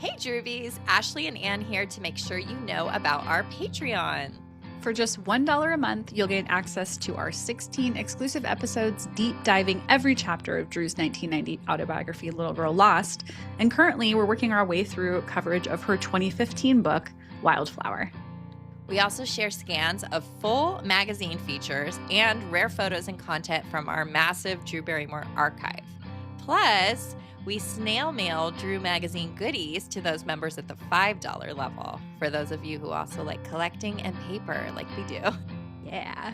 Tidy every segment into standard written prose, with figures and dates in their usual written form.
Hey Droobies, Ashley and Ann here to make sure you know about our Patreon. For just $1 a month, you'll gain access to our 16 exclusive episodes deep diving every chapter of Drew's 1990 autobiography, Little Girl Lost. And currently, we're working our way through coverage of her 2015 book, Wildflower. We also share scans of full magazine features and rare photos and content from our massive Drew Barrymore archive. Plus, we snail mail Drew magazine goodies to those members at the $5 level, for those of you who also like collecting and paper like we do. Yeah.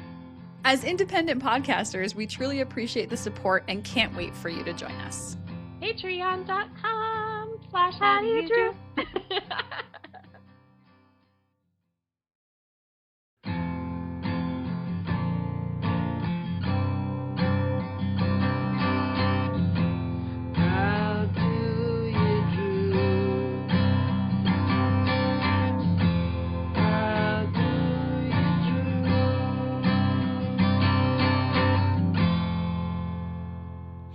As independent podcasters, we truly appreciate the support and can't wait for you to join us. Patreon.com/HowDoYouDrew.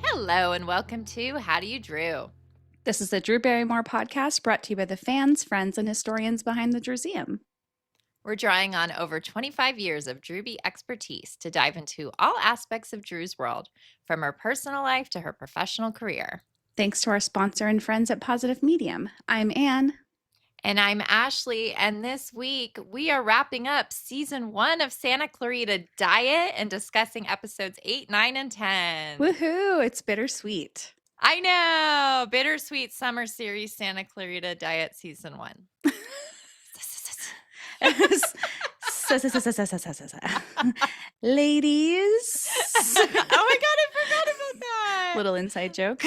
Hello and welcome to How Do You Drew? This is the Drew Barrymore podcast brought to you by the fans, friends, and historians behind the Drewseum. We're drawing on over 25 years of Drewbie expertise to dive into all aspects of Drew's world, from her personal life to her professional career. Thanks to our sponsor and friends at Positive Medium. I'm Anne. And I'm Ashley, and this week we are wrapping up season 1 of Santa Clarita Diet and discussing episodes 8, 9, and 10. Woohoo! It's bittersweet. I know! Bittersweet summer series Santa Clarita Diet season 1. Ladies. Oh my God, I forgot about that. Little inside joke.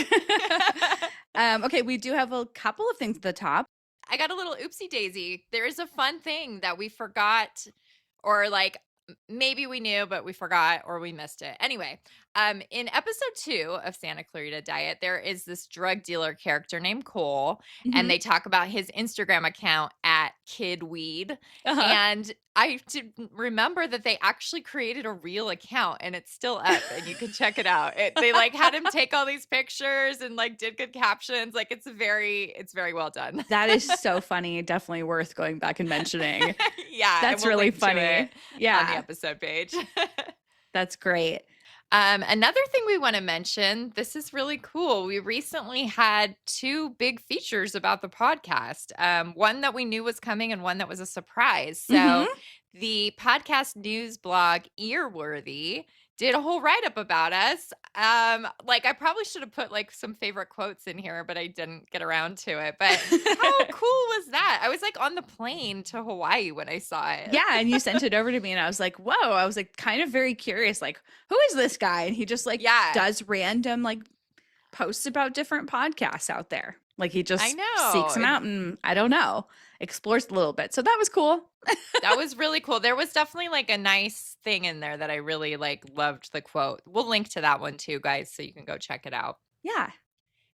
Okay, we do have a couple of things at the top. I got a little oopsie daisy. There is a fun thing that we forgot, or like maybe we knew, but we forgot or we missed it. Anyway, in episode 2 of Santa Clarita Diet, there is this drug dealer character named Cole, and they talk about his Instagram account at KidWeed. And I didn't remember that they actually created a real account, and it's still up, and you can check it out. They like had him take all these pictures and like did good captions. Like it's very well done. That is so funny. Definitely worth going back and mentioning. Yeah, that's really funny. Yeah, on the episode page. That's great. Another thing we want to mention, this is really cool. We recently had 2 big features about the podcast. One that we knew was coming and one that was a surprise. So the podcast news blog Earworthy did a whole write-up about us. Like I probably should have put like some favorite quotes in here, but I didn't get around to it. But how cool was that? I was like on the plane to Hawaii when I saw it. Yeah, and you sent it over to me and I was like, whoa. I was like kind of very curious, like, who is this guy? And he just like does random like posts about different podcasts out there. Like he just seeks them out and I don't know, explores a little bit. So that was cool. That was really cool. There was definitely like a nice thing in there that I really like loved the quote. We'll link to that one too, guys, so you can go check it out. Yeah.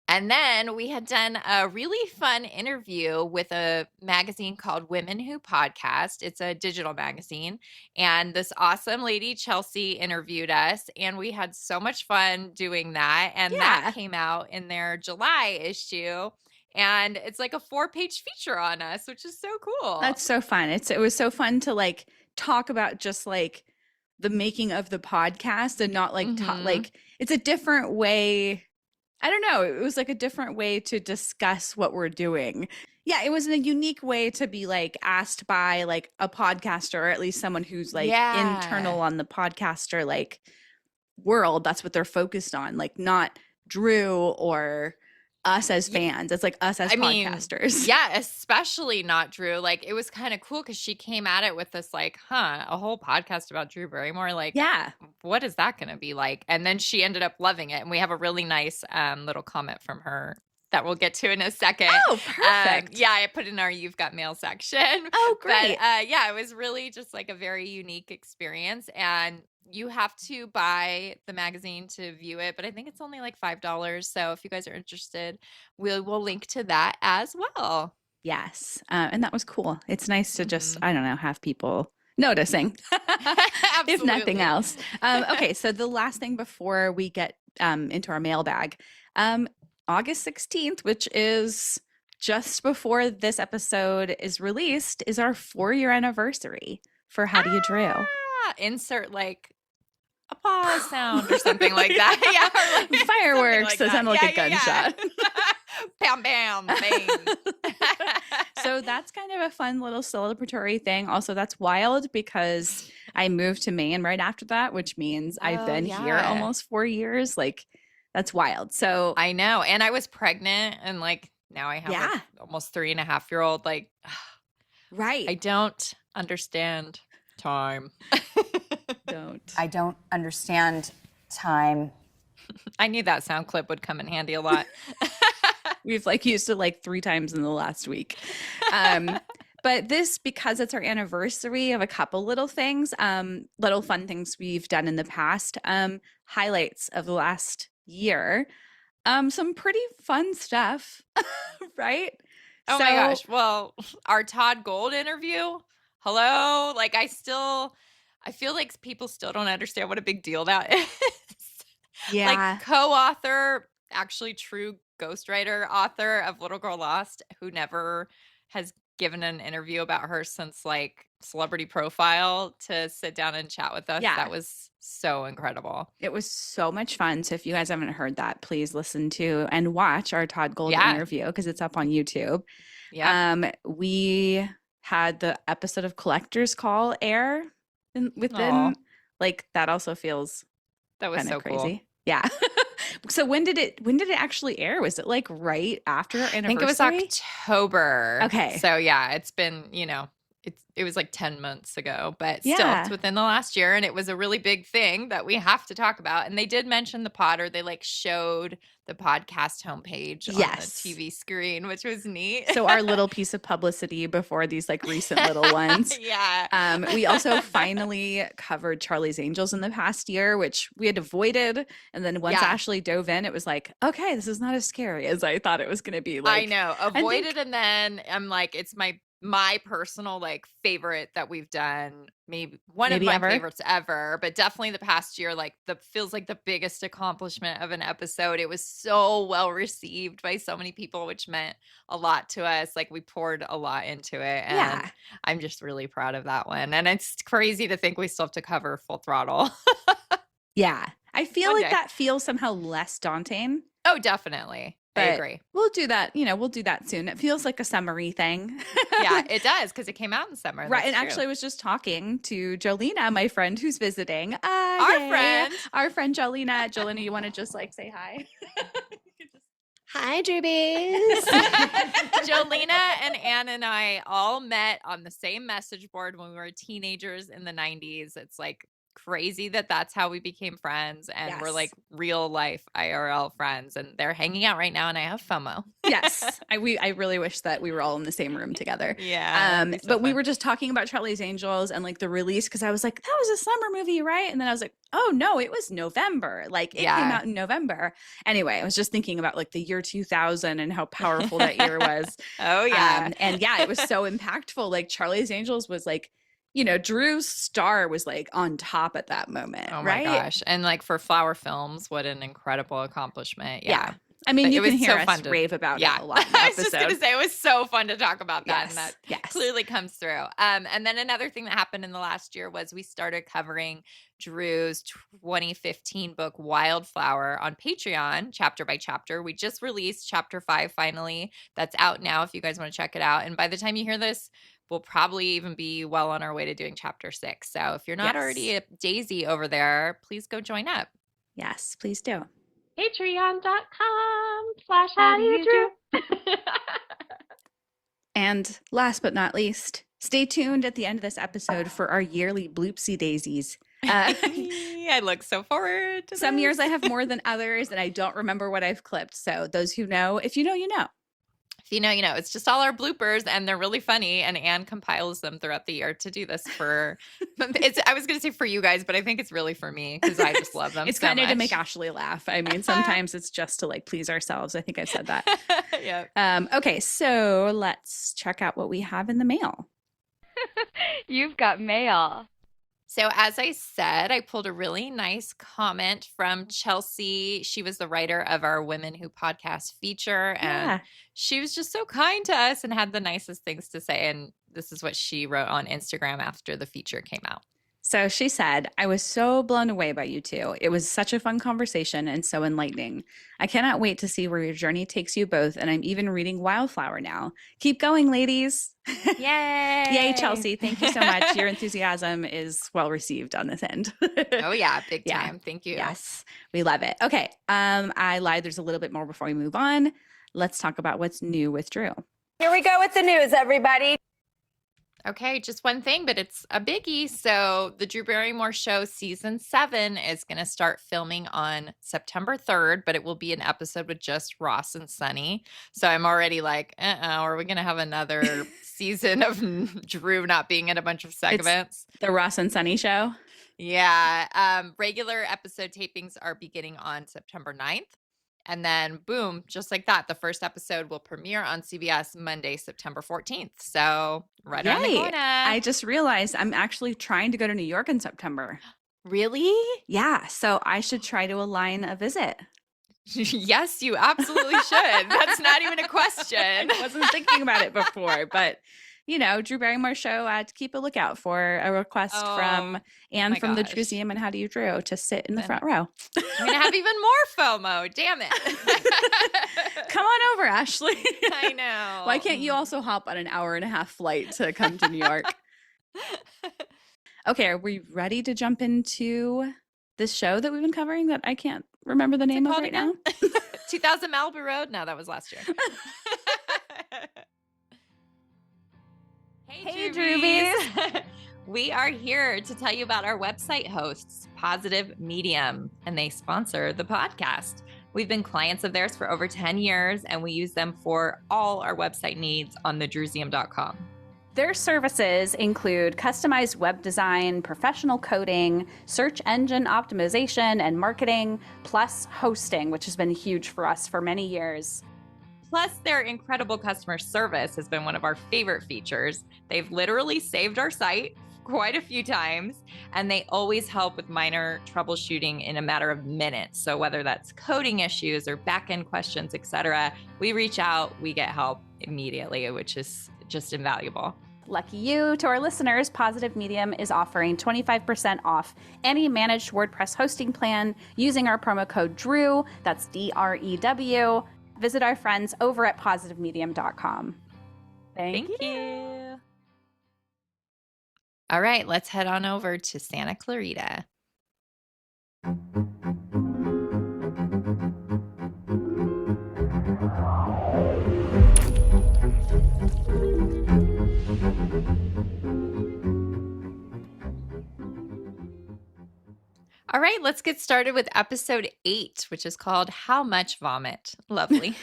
And then we had done a really fun interview with a magazine called Women Who Podcast. It's a digital magazine. And this awesome lady, Chelsea, interviewed us. And we had so much fun doing that. And that came out in their July issue. And it's like a 4-page feature on us, which is so cool. That's so fun. It was so fun to like talk about just like the making of the podcast and not like like it's a different way. I don't know. It was like a different way to discuss what we're doing. Yeah, it was a unique way to be like asked by like a podcaster, or at least someone who's like internal on the podcaster like world. That's what they're focused on. Like not Drew or us as fans. It's like us as podcasters. Yeah, especially not Drew. Like it was kind of cool because she came at it with this like, a whole podcast about Drew Barrymore. Like, what is that going to be like? And then she ended up loving it. And we have a really nice little comment from her that we'll get to in a second. Oh, perfect. Yeah, I put in our You've Got Mail section. Oh, great. But yeah, it was really just like a very unique experience. And you have to buy the magazine to view it, but I think it's only like $5. So if you guys are interested, we'll link to that as well. Yes. And that was cool. It's nice to just, I don't know, have people noticing, if nothing else. Okay. So the last thing before we get into our mailbag, August 16th, which is just before this episode is released is our 4-year anniversary for How Do You Drew? Insert like a pause sound or something like that. Yeah, or like fireworks. Like that sound like a gunshot. Bam, bam, bang. So that's kind of a fun little celebratory thing. Also, that's wild because I moved to Maine right after that, which means I've been here almost 4 years. Like, that's wild. So I know. And I was pregnant, and like now I have like almost 3.5-year-old. Like, right. I don't understand time. I don't understand time. I knew that sound clip would come in handy a lot. We've like used it like 3 times in the last week. But this, because it's our anniversary of a couple little things, little fun things we've done in the past, highlights of the last year, some pretty fun stuff, right? Oh my gosh. Well, our Todd Gold interview, hello. Like I feel like people still don't understand what a big deal that is. Yeah. Like co-author, actually true ghostwriter author of Little Girl Lost, who never has given an interview about her since like Celebrity Profile, to sit down and chat with us. That was so incredible. It was so much fun. So if you guys haven't heard that, please listen to and watch our Todd Gold interview because it's up on YouTube. Yeah. We had the episode of Collector's Call air within like that also feels that was so crazy. Cool. Yeah. So when did it actually air? Was it like right after our anniversary? I think it was October. Okay. So yeah, it's been, it was like 10 months ago, but still it's within the last year, and it was a really big thing that we have to talk about. And they did mention the pod, or they like showed the podcast homepage on the TV screen, which was neat. So our little piece of publicity before these like recent little ones. We also finally covered Charlie's Angels in the past year, which we had avoided. And then once Ashley dove in, it was like, okay, this is not as scary as I thought it was going to be. Like, I know. Avoided, and then I'm like, it's my personal like favorite that we've done, maybe of my favorites ever, but definitely the past year, like feels like the biggest accomplishment of an episode. It was so well received by so many people, which meant a lot to us. Like we poured a lot into it, and I'm just really proud of that one. And it's crazy to think we still have to cover Full Throttle. I feel like that feels somehow less daunting. Oh, definitely. But I agree. We'll do that. We'll do that soon. It feels like a summery thing. Yeah, it does, because it came out in summer. Right. And actually, I was just talking to Jolena, my friend who's visiting. Our friend Jolena. Jolena, you want to just like say hi? Hi, Drewbies. Jolena and Ann and I all met on the same message board when we were teenagers in the 90s. It's like crazy that that's how we became friends, and we're like real life IRL friends, and they're hanging out right now, and I have FOMO. I really wish that we were all in the same room together. But we were just talking about Charlie's Angels and like the release, because I was like, that was a summer movie, right? And then I was like, oh no, it was November. Like it came out in November. Anyway, I was just thinking about like the year 2000 and how powerful that year was. And it was so impactful. Like Charlie's Angels was like, Drew's star was like on top at that moment. Oh my gosh. And like for Flower Films, what an incredible accomplishment. Yeah. I mean, you can hear us rave about it a lot in the episode. I was just going to say, it was so fun to talk about that. And that yes. clearly comes through. And then another thing that happened in the last year was we started covering Drew's 2015 book, Wildflower, on Patreon, chapter by chapter. We just released chapter 5 finally. That's out now if you guys want to check it out. And by the time you hear this, we'll probably even be well on our way to doing chapter 6. So if you're not already a Daisy over there, please go join up. Yes, please do. Patreon.com/HowDoYouDrew. And last but not least, stay tuned at the end of this episode for our yearly Bloopsie Daisies. I look so forward to some this. years I have more than others, and I don't remember what I've clipped. So those who know, if you know, you know. If you know, you know. It's just all our bloopers, and they're really funny, and Anne compiles them throughout the year to do this for I was going to say for you guys, but I think it's really for me because I just love them. It's so kind of much. to make Ashley laugh. I mean, sometimes it's just to like please ourselves. I think I said that. Okay, so let's check out what we have in the mail. You've got mail. So as I said, I pulled a really nice comment from Chelsea. She was the writer of our Women Who Podcast feature, and she was just so kind to us and had the nicest things to say. And this is what she wrote on Instagram after the feature came out. So she said, I was so blown away by you two. It was such a fun conversation and so enlightening. I cannot wait to see where your journey takes you both. And I'm even reading Wildflower now. Keep going, ladies. Yay. Yay, Chelsea. Thank you so much. Your enthusiasm is well received on this end. Oh, yeah. Big time. Thank you. Yes. We love it. Okay. I lied. There's a little bit more before we move on. Let's talk about what's new with Drew. Here we go with the news, everybody. Okay, just one thing, but it's a biggie. So the Drew Barrymore show season 7 is going to start filming on September 3rd, but it will be an episode with just Ross and Sunny. So I'm already like, are we going to have another season of Drew not being in a bunch of segments? The Ross and Sunny show? Yeah. Regular episode tapings are beginning on September 9th. And then, boom, just like that, the first episode will premiere on CBS Monday, September 14th. So right around the corner. I just realized I'm actually trying to go to New York in September. Really? Yeah. So I should try to align a visit. Yes, you absolutely should. That's not even a question. I wasn't thinking about it before, but you know, Drew Barrymore show, to keep a lookout for a request from Anne from the Drewseum and How Do You Drew to sit in the front row. I'm going to have even more FOMO. Damn it. Come on over, Ashley. I know. Why can't you also hop on an 1.5-hour flight to come to New York? Okay, are we ready to jump into this show that we've been covering that I can't remember the name of right now? 2000 Malibu Road? No, that was last year. Hey, Drewbies. We are here to tell you about our website hosts, Positive Medium, and they sponsor the podcast. We've been clients of theirs for over 10 years, and we use them for all our website needs on thedrewseum.com. Their services include customized web design, professional coding, search engine optimization and marketing, plus hosting, which has been huge for us for many years. Plus, their incredible customer service has been one of our favorite features. They've literally saved our site quite a few times, and they always help with minor troubleshooting in a matter of minutes. So whether that's coding issues or back-end questions, etc., we reach out, we get help immediately, which is just invaluable. Lucky you. To our listeners, Positive Medium is offering 25% off any managed WordPress hosting plan using our promo code DREW. That's DREW. Visit our friends over at positivemedium.com. Thank you. All right, let's head on over to Santa Clarita. All right, let's get started with episode 8, which is called How Much Vomit? Lovely.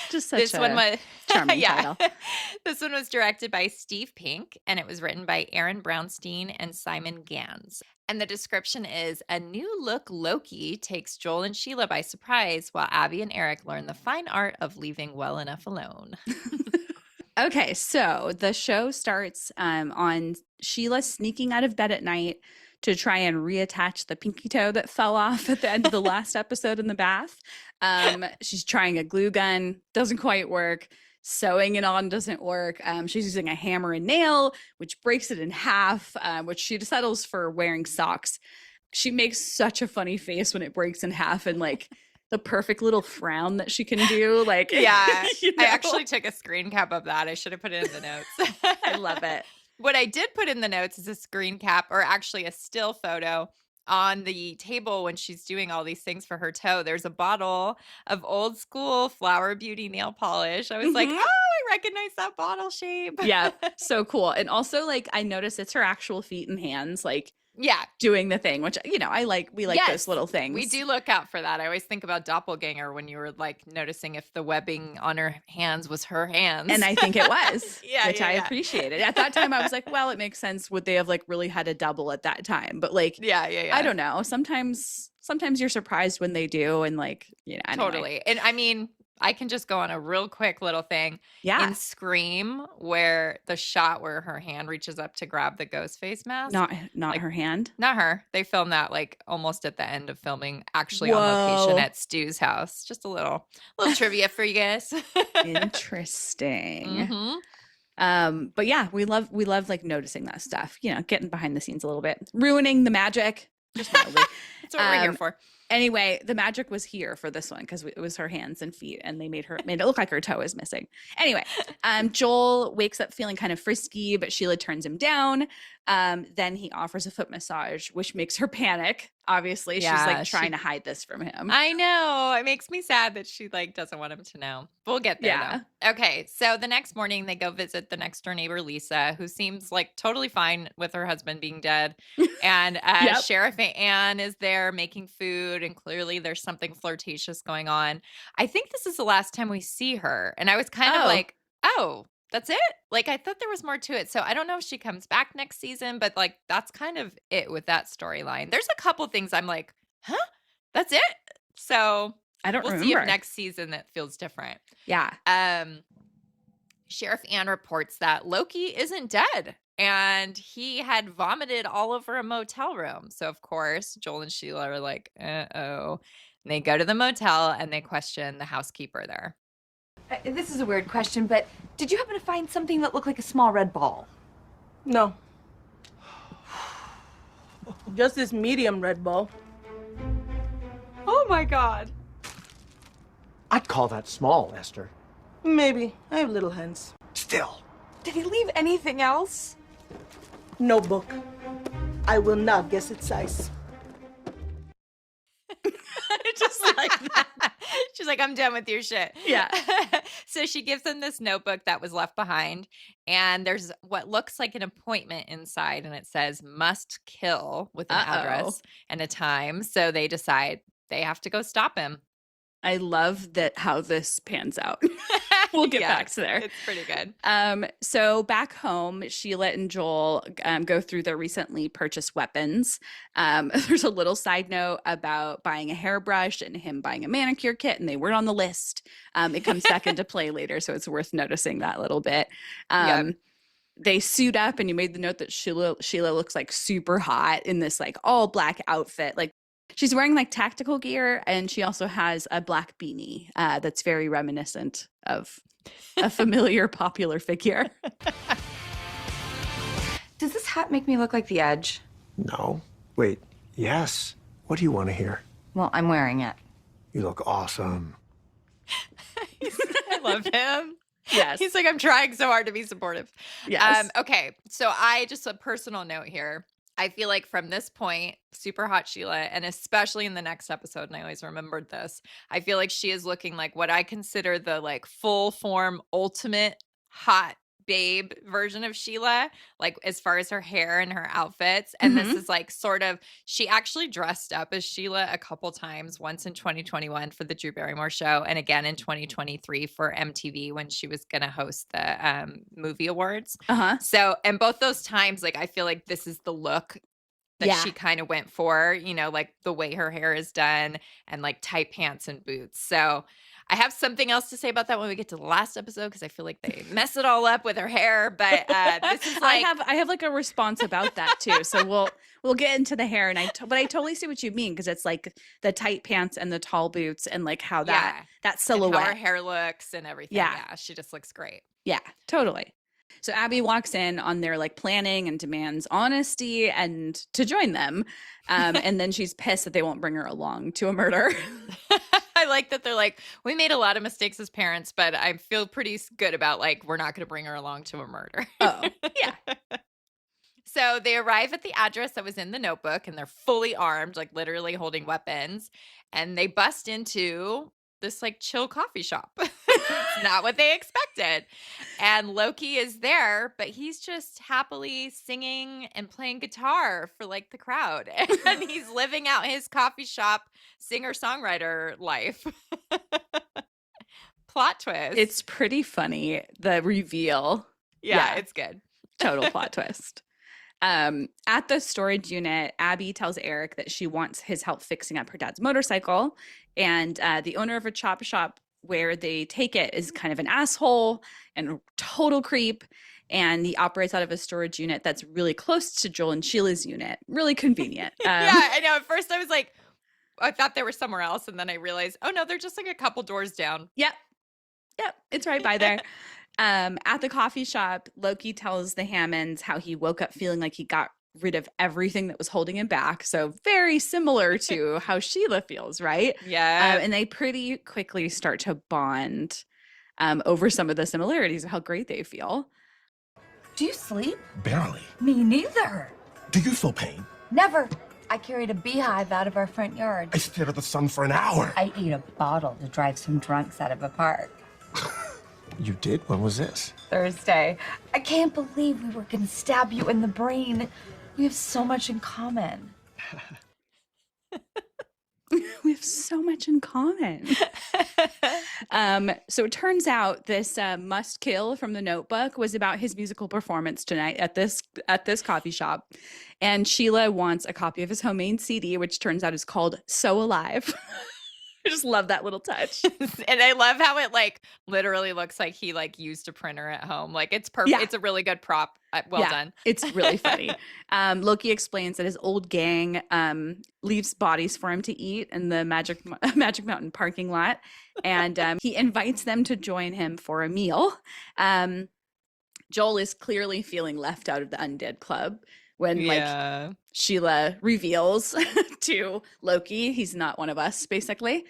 Just such a charming title. This one was directed by Steve Pink, and it was written by Aaron Brownstein and Simon Gans. And the description is, a new look Loki takes Joel and Sheila by surprise while Abby and Eric learn the fine art of leaving well enough alone. Okay, so the show starts on Sheila sneaking out of bed at night to try and reattach the pinky toe that fell off at the end of the last episode in the bath. She's trying a glue gun, doesn't quite work. Sewing it on doesn't work. She's using a hammer and nail, which breaks it in half, which she settles for wearing socks. She makes such a funny face when it breaks in half and like the perfect little frown that she can do. Like, yeah, you know? I actually took a screen cap of that. I should have put it in the notes. I love it. What I did put in the notes is a screen cap, or actually a still photo on the table when she's doing all these things for her toe. There's a bottle of old school Flower Beauty nail polish. I was like, oh, I recognize that bottle shape. Yeah, so cool. And also, like, I noticed it's her actual feet and hands, like, yeah, doing the thing, which, you know, I like. We like those little things. We do look out for that. I always think about Doppelganger when you were like noticing if the webbing on her hands was her hands. And I think it was, which I yeah. appreciated. At that time, I was like, well, it makes sense. Would they have like really had a double at that time? But like, yeah. I don't know. Sometimes you're surprised when they do. And like, you know, anyway. Totally. And I mean, I can just go on a real quick little thing. Yeah. In Scream, where the shot where her hand reaches up to grab the ghost face mask. Not like, her hand. Not her. They filmed that like almost at the end of filming, actually Whoa. on location at Stu's house. Just a little trivia for you guys. Interesting. Mm-hmm. But yeah, we love like noticing that stuff, you know, getting behind the scenes a little bit, ruining the magic. Just mildly. That's what we're here for. Anyway, the magic was here for this one because it was her hands and feet, and they made it look like her toe is missing. Anyway, Joel wakes up feeling kind of frisky, but Sheila turns him down. Then he offers a foot massage, which makes her panic. Obviously, she's like trying to hide this from him. I know. It makes me sad that she like doesn't want him to know. We'll get there though. Okay, so the next morning they go visit the next door neighbor, Lisa, who seems like totally fine with her husband being dead. And Sheriff Ann is there making food, and clearly there's something flirtatious going on. I think this is the last time we see her. And I was kind of like, oh, that's it? Like, I thought there was more to it. So I don't know if she comes back next season, but like, that's kind of it with that storyline. There's a couple things I'm like, huh? That's it? So I don't remember. We'll see if next season that feels different. Yeah. Sheriff Ann reports that Loki isn't dead, and he had vomited all over a motel room. So of course, Joel and Sheila are like, uh-oh. And they go to the motel and they question the housekeeper there. This is a weird question, but did you happen to find something that looked like a small red ball? No. Just this medium red ball. Oh my God. I'd call that small, Esther. Maybe. I have little hands. Still. Did he leave anything else? Notebook. I will not guess its size. Just like that. She's like, I'm done with your shit. Yeah. So she gives them this notebook that was left behind, and there's what looks like an appointment inside, and it says must kill with an address and a time. So they decide they have to go stop him. I love that how this pans out. We'll get back to there. It's pretty good. So back home, Sheila and Joel go through their recently purchased weapons. There's a little side note about buying a hairbrush and him buying a manicure kit, and they weren't on the list. It comes back into play later, so it's worth noticing that a little bit. They suit up, and you made the note that Sheila looks like super hot in this like all black outfit. Like, she's wearing like tactical gear, and she also has a black beanie that's very reminiscent of a familiar popular figure. Does this hat make me look like the Edge? No. Wait, yes. What do you want to hear? Well, I'm wearing it. You look awesome. I love him. Yes. He's like, I'm trying so hard to be supportive. Yes. Okay, so just a personal note here. I feel like from this point, super hot Sheila, and especially in the next episode, and I always remembered this, I feel like she is looking like what I consider the like full form, ultimate hot babe version of Sheila, like as far as her hair and her outfits. And this is like sort of, she actually dressed up as Sheila a couple times, once in 2021 for the Drew Barrymore show, and again in 2023 for MTV when she was going to host the movie awards. So, and both those times, like, I feel like this is the look that she kind of went for, you know, like the way her hair is done and like tight pants and boots. So I have something else to say about that when we get to the last episode, because I feel like they mess it all up with her hair. But this is like, I have like a response about that too. So we'll get into the hair, and but I totally see what you mean, because it's like the tight pants and the tall boots and like how that silhouette, and how her hair looks and everything. Yeah, she just looks great. Yeah, totally. So Abby walks in on their like planning and demands honesty and to join them. And then she's pissed that they won't bring her along to a murder. I like that they're like, we made a lot of mistakes as parents, but I feel pretty good about like, we're not going to bring her along to a murder. Oh, yeah. So they arrive at the address that was in the notebook, and they're fully armed, like literally holding weapons. And they bust into this like chill coffee shop. It's not what they expected. And Loki is there, but he's just happily singing and playing guitar for like the crowd. And he's living out his coffee shop singer-songwriter life. Plot twist. It's pretty funny, the reveal. Yeah, it's good. Total plot twist. At the storage unit, Abby tells Eric that she wants his help fixing up her dad's motorcycle. And the owner of a chop shop where they take it is kind of an asshole and a total creep. And he operates out of a storage unit that's really close to Joel and Sheila's unit. Really convenient. Yeah, I know. At first I was like, I thought they were somewhere else. And then I realized, oh no, they're just like a couple doors down. Yep. It's right by there. At the coffee shop, Loki tells the Hammonds how he woke up feeling like he got rid of everything that was holding him back. So very similar to how Sheila feels, right? Yeah. And they pretty quickly start to bond over some of the similarities of how great they feel. Do you sleep? Barely. Me neither. Do you feel pain? Never. I carried a beehive out of our front yard. I stared at the sun for an hour. I ate a bottle to drive some drunks out of a park. You did? When was this? Thursday. I can't believe we were going to stab you in the brain. We have so much in common. We have so much in common. So it turns out this must kill from the Notebook was about his musical performance tonight at this coffee shop. And Sheila wants a copy of his homemade CD, which turns out is called So Alive. I just love that little touch. And I love how it like literally looks like he like used a printer at home. Like it's perfect. Yeah. It's a really good prop. Well done. It's really funny. Loki explains that his old gang leaves bodies for him to eat in the Magic Mountain parking lot. And he invites them to join him for a meal. Joel is clearly feeling left out of the undead club when like Sheila reveals to Loki he's not one of us, basically.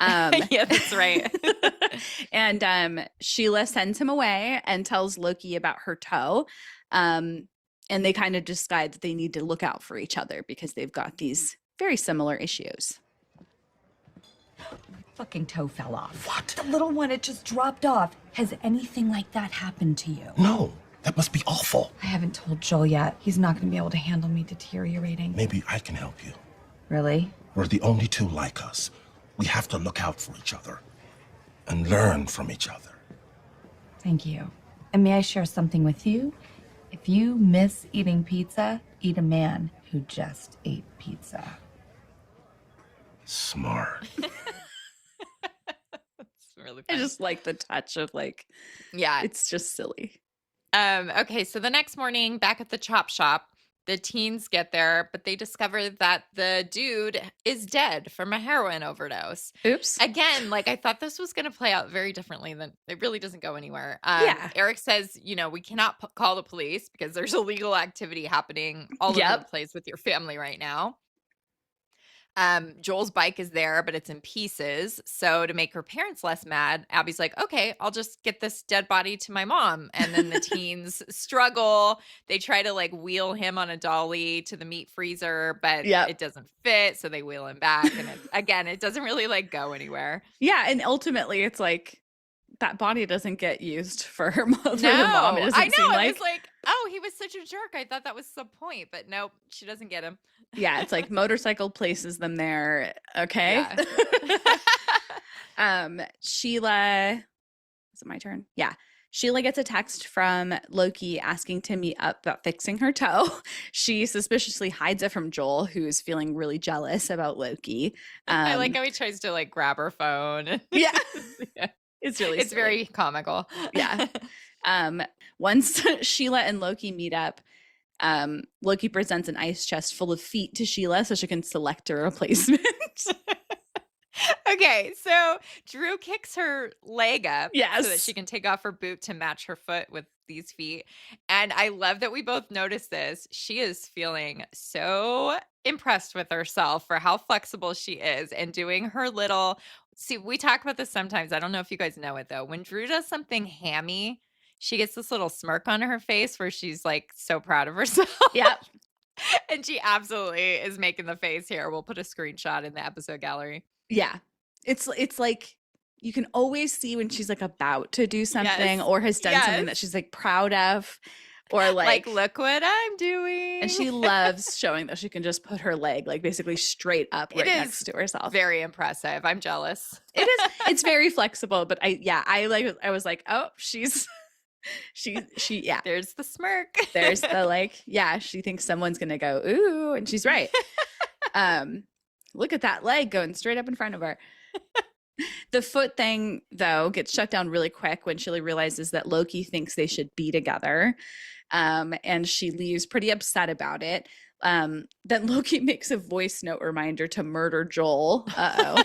Yeah, that's right. And Sheila sends him away and tells Loki about her toe. And they kind of decide that they need to look out for each other because they've got these very similar issues. Fucking toe fell off. What? The little one, it just dropped off. Has anything like that happened to you? No, that must be awful. I haven't told Joel yet. He's not going to be able to handle me deteriorating. Maybe I can help you. Really? We're the only two like us. We have to look out for each other and learn from each other. Thank you. And may I share something with you? If you miss eating pizza, eat a man who just ate pizza. Smart. It's really I funny. just like the touch of like, Yeah. it's just silly. Okay, so the next morning, back at the chop shop, the teens get there, but they discover that the dude is dead from a heroin overdose. Oops. Again, like I thought this was going to play out very differently than it really doesn't go anywhere. Yeah. Eric says, we cannot call the police because there's illegal activity happening all over the place with your family right now. Joel's bike is there, but it's in pieces. So to make her parents less mad, Abby's like, okay, I'll just get this dead body to my mom. And then the teens struggle. They try to like wheel him on a dolly to the meat freezer, but it doesn't fit. So they wheel him back. And it doesn't really like go anywhere. Yeah. And ultimately it's like that body doesn't get used for her mom. No, I know. Seem It like. was like, oh, he was such a jerk. I thought that was the point, but nope, she doesn't get him. Yeah, it's like motorcycle places them there. Okay. Yeah. Sheila, is it my turn? Yeah. Sheila gets a text from Loki asking to meet up about fixing her toe. She suspiciously hides it from Joel, who's feeling really jealous about Loki. I like how he tries to like grab her phone. Yeah. Yeah. It's really It's silly. very comical. Yeah. Once Sheila and Loki meet up, Loki presents an ice chest full of feet to Sheila so she can select a replacement. Okay, so Drew kicks her leg up so that Yes. she can take off her boot to match her foot with these feet. And I love that we both noticed this. She is feeling so impressed with herself for how flexible she is and doing her little. See, we talk about this sometimes. I don't know if you guys know it though. When Drew does something hammy, she gets this little smirk on her face where she's like so proud of herself. Yep. And she absolutely is making the face here. We'll put a screenshot in the episode gallery. Yeah. It's like you can always see when she's like about to do something Yes. or has done something Yes. that she's like proud of or like look what I'm doing. and she loves showing that she can just put her leg like basically straight up right It is next to herself. very impressive. I'm jealous. It is. It's very flexible, but I was like, oh, she yeah. There's the smirk. There's the like, yeah, she thinks someone's gonna go, ooh, and she's right. Look at that leg going straight up in front of her. The foot thing, though, gets shut down really quick when Sheila realizes that Loki thinks they should be together. And she leaves pretty upset about it. Then Loki makes a voice note reminder to murder Joel. Uh-oh.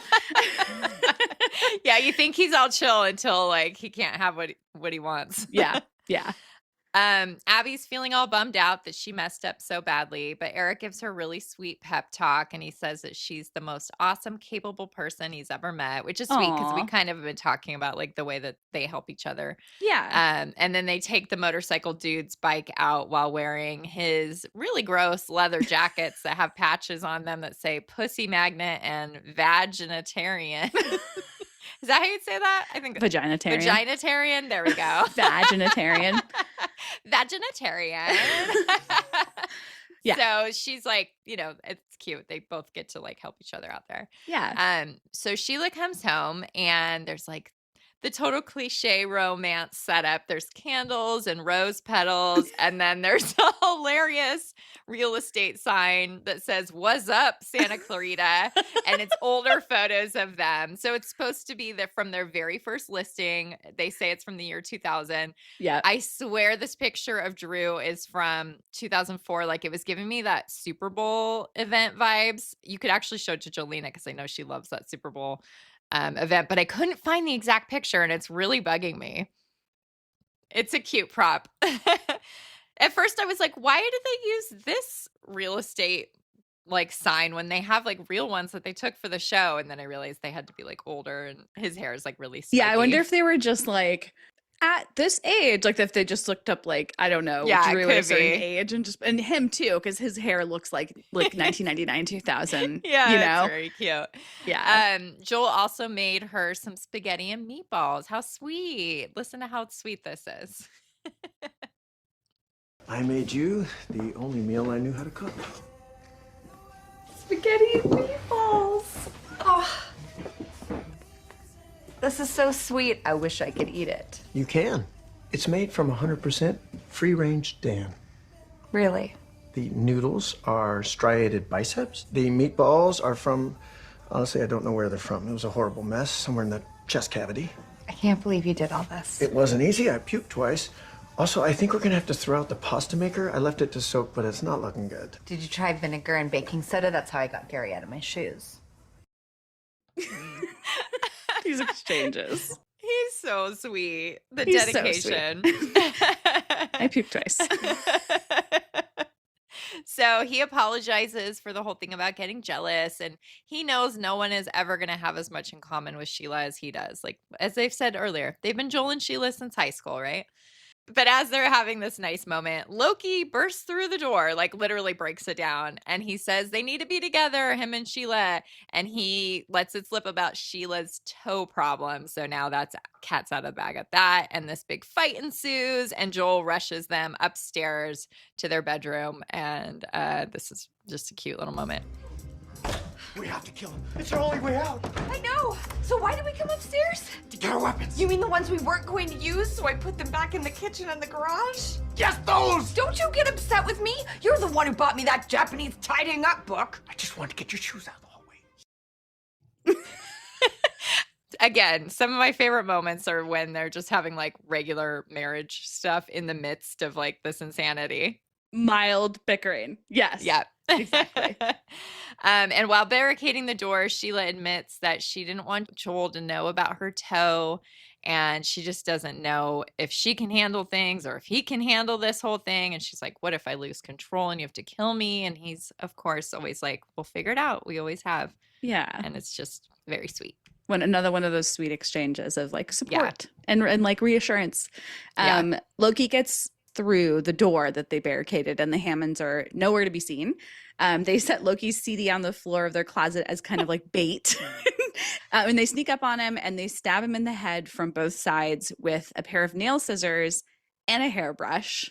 Yeah, you think he's all chill until like he can't have what he wants. Yeah. Abby's feeling all bummed out that she messed up so badly, but Eric gives her a really sweet pep talk, and he says that she's the most awesome, capable person he's ever met, which is sweet because we Aw. kind of have been talking about like the way that they help each other. Yeah. And then they take the motorcycle dude's bike out while wearing his really gross leather jackets that have patches on them that say pussy magnet and vaginitarian. Is that how you'd say that? I think Vaginitarian. Vaginitarian. There we go. Vaginitarian. Vaginitarian. Yeah. So she's like, it's cute. They both get to like help each other out there. Yeah. So Sheila comes home and there's like the total cliche romance setup. There's candles and rose petals, and then there's a hilarious real estate sign that says, "What's up, Santa Clarita?" And it's older photos of them. So it's supposed to be from their very first listing. They say it's from the year 2000. Yeah. I swear this picture of Drew is from 2004. Like, it was giving me that Super Bowl event vibes. You could actually show it to Jolena because I know she loves that Super Bowl event, but I couldn't find the exact picture, and it's really bugging me. It's a cute prop. At first I was like, why did they use this real estate like sign when they have like real ones that they took for the show? And then I realized they had to be like older, and his hair is like really spiky. Yeah, I wonder if they were just like at this age, like if they just looked up like, I don't know, Yeah, Drew it at a could certain be. age, and him too, because his hair looks like 1999, 2000. Yeah, you it's know? very cute. Yeah. Joel also made her some spaghetti and meatballs. How sweet. Listen to how sweet this is. I made you the only meal I knew how to cook. Spaghetti and meatballs. Oh, this is so sweet. I wish I could eat it. You can. It's made from 100% free-range Dan. Really? The noodles are striated biceps. The meatballs are from, honestly, I don't know where they're from. It was a horrible mess, somewhere in the chest cavity. I can't believe you did all this. It wasn't easy. I puked twice. Also, I think we're gonna have to throw out the pasta maker. I left it to soak, but it's not looking good. Did you try vinegar and baking soda? That's how I got Gary out of my shoes. These exchanges. He's so sweet. The He's so dedication. I puked twice. So he apologizes for the whole thing about getting jealous, and he knows no one is ever going to have as much in common with Sheila as he does. Like, as they've said earlier, they've been Joel and Sheila since high school, right? But as they're having this nice moment, Loki bursts through the door, like literally breaks it down. And he says they need to be together, him and Sheila. And he lets it slip about Sheila's toe problem. So now that's cat's out of the bag at that. And this big fight ensues. And Joel rushes them upstairs to their bedroom. And this is just a cute little moment. We have to kill him. It's our only way out. I know. So why did we come upstairs? To get our weapons. You mean the ones we weren't going to use, so I put them back in the kitchen and the garage? Yes, those! Don't you get upset with me? You're the one who bought me that Japanese tidying up book. I just wanted to get your shoes out of the hallway. Again, some of my favorite moments are when they're just having like regular marriage stuff in the midst of like this insanity. Mild bickering. Yes. Yeah. Exactly. And while barricading the door, Sheila admits that she didn't want Joel to know about her toe, and she just doesn't know if she can handle things or if he can handle this whole thing. And she's like, what if I lose control and you have to kill me? And he's, of course, always like, we'll figure it out. We always have. Yeah. And it's just very sweet. Another one of those sweet exchanges of like support and like reassurance. Loki gets through the door that they barricaded, and the Hammonds are nowhere to be seen. They set Loki's CD on the floor of their closet as kind of like bait. And they sneak up on him and they stab him in the head from both sides with a pair of nail scissors and a hairbrush.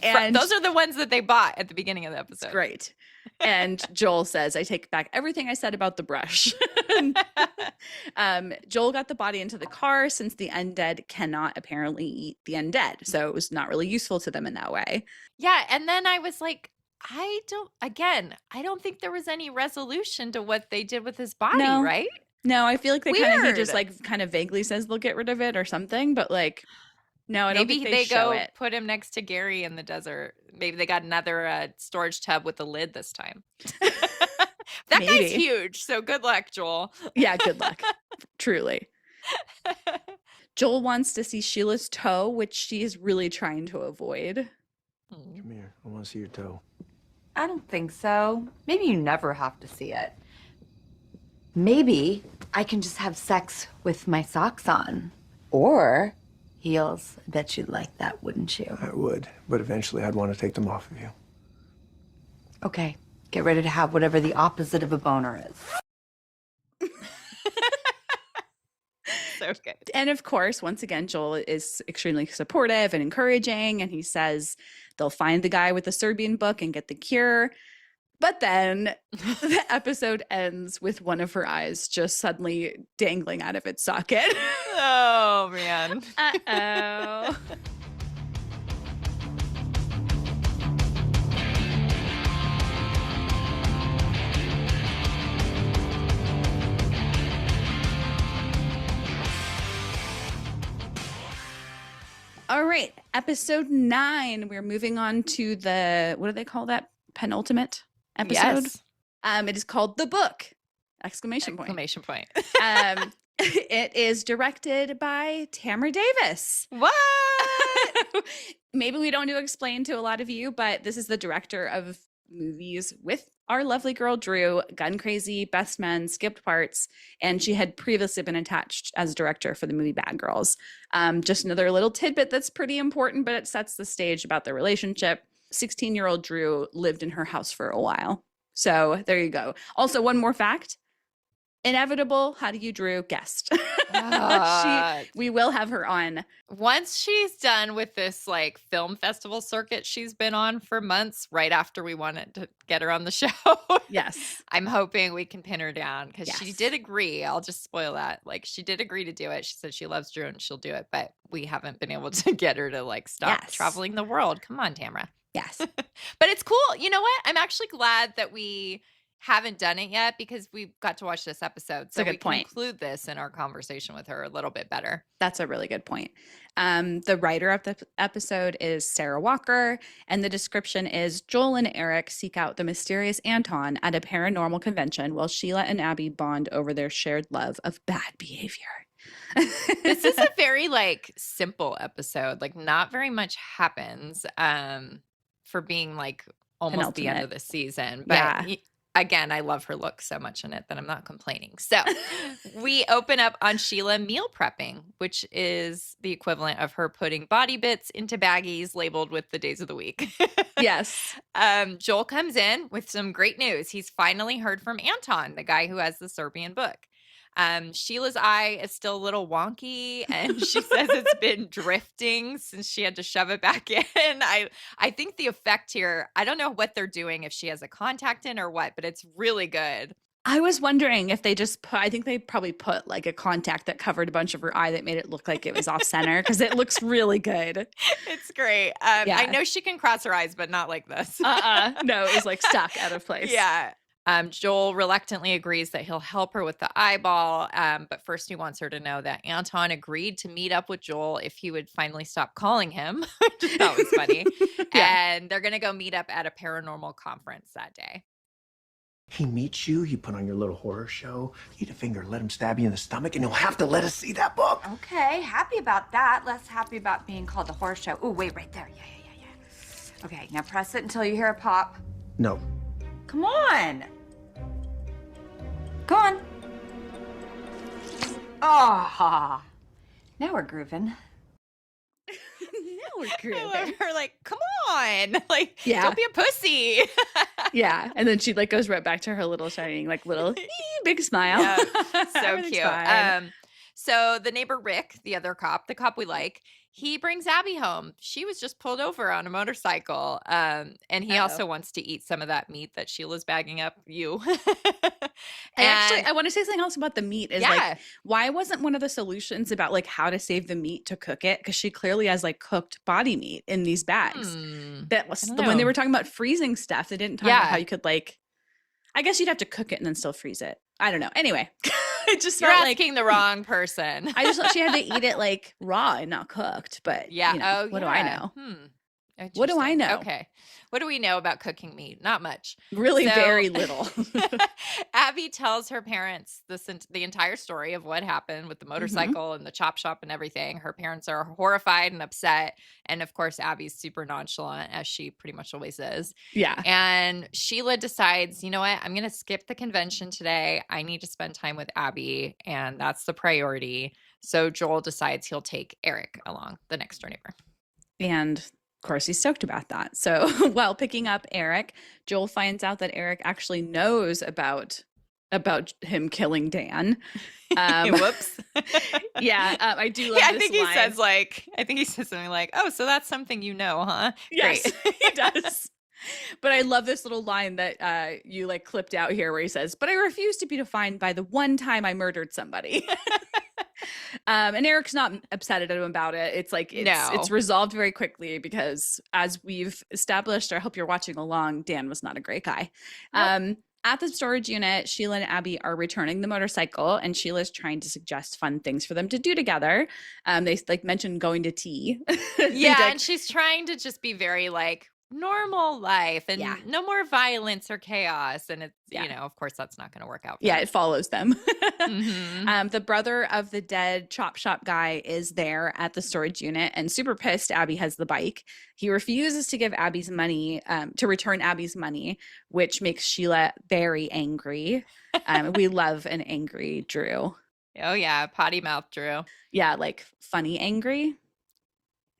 And those are the ones that they bought at the beginning of the episode. Great. And Joel says, I take back everything I said about the brush. Joel got the body into the car since the undead cannot apparently eat the undead. So it was not really useful to them in that way. Yeah. And then I was like, I don't think there was any resolution to what they did with his body, No. right? No, I feel like they kind of he just Weird. like kind of vaguely says they'll get rid of it or something, but like no, I don't Maybe think they show go it. put him next to Gary in the desert. Maybe they got another storage tub with a lid this time. That Maybe. guy's huge, so good luck, Joel. Yeah, good luck. Truly. Joel wants to see Sheila's toe, which she is really trying to avoid. Come here. I want to see your toe. I don't think so. Maybe you never have to see it. Maybe I can just have sex with my socks on. Or heels. I bet you'd like that, wouldn't you? I would, but eventually I'd want to take them off of you. Okay, get ready to have whatever the opposite of a boner is. So good. And of course, once again, Joel is extremely supportive and encouraging, and he says they'll find the guy with the Serbian book and get the cure. But then the episode ends with one of her eyes just suddenly dangling out of its socket. Oh, man. Uh-oh. All right, episode 9. We're moving on to the, what do they call that? Penultimate episode? Yes. It is called The Book! Exclamation point. Exclamation point. It is directed by Tamara Davis. What? Maybe we don't do explain to a lot of you, but this is the director of movies with our lovely girl Drew, Gun Crazy, Best Men, Skipped Parts, and she had previously been attached as director for the movie Bad Girls. Just another little tidbit that's pretty important, but it sets the stage about their relationship. 16-year-old Drew lived in her house for a while. So there you go. Also, one more fact. Inevitable, how do you Drew guest? We will have her on. Once she's done with this like film festival circuit she's been on for months, right after we wanted to get her on the show. Yes. I'm hoping we can pin her down because she Yes. did agree. I'll just spoil that. Like she did agree to do it. She said she loves Drew and she'll do it, but we haven't been able to get her to like stop Yes. traveling the world. Come on, Tamara. Yes. But it's cool. You know what? I'm actually glad that we haven't done it yet because we got to watch this episode. So a good we can point. include this in our conversation with her a little bit better. That's a really good point. The writer of the episode is Sarah Walker, and the description is Joel and Eric seek out the mysterious Anton at a paranormal convention while Sheila and Abby bond over their shared love of bad behavior. This is a very like simple episode. Like not very much happens for being like almost the end of Penultimate. the season. But Yeah. Again, I love her look so much in it that I'm not complaining. So we open up on Sheila meal prepping, which is the equivalent of her putting body bits into baggies labeled with the days of the week. Yes. Joel comes in with some great news. He's finally heard from Anton, the guy who has the Serbian book. Sheila's eye is still a little wonky, and she says it's been drifting since she had to shove it back in. I think the effect here, I don't know what they're doing, if she has a contact in or what, but it's really good. I was wondering if they just put, I think they probably put like a contact that covered a bunch of her eye that made it look like it was off center because it looks really good. It's great. Yeah. I know she can cross her eyes, but not like this. No, it was like stuck out of place. Yeah. Joel reluctantly agrees that he'll help her with the eyeball, but first he wants her to know that Anton agreed to meet up with Joel if he would finally stop calling him, which I thought was funny. Yeah. And they're going to go meet up at a paranormal conference that day. He meets you, you put on your little horror show, you eat a finger, let him stab you in the stomach, and you'll have to let us see that book. Okay, happy about that. Less happy about being called a horror show. Oh, wait, right there. Yeah. Okay, now press it until you hear a pop. No. Come on. Go on. Ah, now we're grooving. Now we're I grooving. love her like, come on, like, Yeah. don't be a pussy. Yeah. And then she like goes right back to her little shining, like little big smile. Yeah, so Everything's cute. fine. So the neighbor Rick, the other cop, the cop we like, he brings Abby home. She was just pulled over on a motorcycle. And he also wants to eat some of that meat that Sheila's bagging up. I want to say something else about the meat is Yeah. like, why wasn't one of the solutions about like how to save the meat to cook it? Because she clearly has like cooked body meat in these bags. That was I don't when they know. were talking about freezing stuff. They didn't talk about how you could like, I guess you'd have to cook it and then still freeze it. I don't know. Anyway. It just You're felt like asking the wrong person. I just thought she had to eat it like raw and not cooked. But Yeah. you know, what do I yeah. know? What do I Interesting. know? Okay. What do we know about cooking meat? Not much. Really, So- very little. Abby tells her parents the entire story of what happened with the motorcycle and the chop shop and everything. Her parents are horrified and upset. And of course, Abby's super nonchalant, as she pretty much always is. Yeah. And Sheila decides, you know what? I'm going to skip the convention today. I need to spend time with Abby. And that's the priority. So Joel decides he'll take Eric along, the next door neighbor. And of course, he's stoked about that. So while picking up Eric, Joel finds out that Eric actually knows about him killing Dan. Whoops. Yeah, I do love I this think line. I think he says something like, "Oh, so that's something you know, huh?" Yes, Great. he does. But I love this little line that you like clipped out here where he says, "But I refuse to be defined by the one time I murdered somebody." And Eric's not upset at him about it. It's like it's resolved very quickly because, as we've established, I hope you're watching along, Dan was not a great guy. Nope. At the storage unit, Sheila and Abby are returning the motorcycle, and Sheila's trying to suggest fun things for them to do together. They like mentioned going to tea. Yeah, and she's trying to just be very like normal life and no more violence or chaos. And it's, you know, of course that's not going to work out. Yeah, it follows them. The brother of the dead chop shop guy is there at the storage unit and super pissed Abby has the bike. He refuses to give Abby's money, to return Abby's money, which makes Sheila very angry. We love an angry Drew. Oh yeah, potty mouth Drew. Yeah, like funny angry.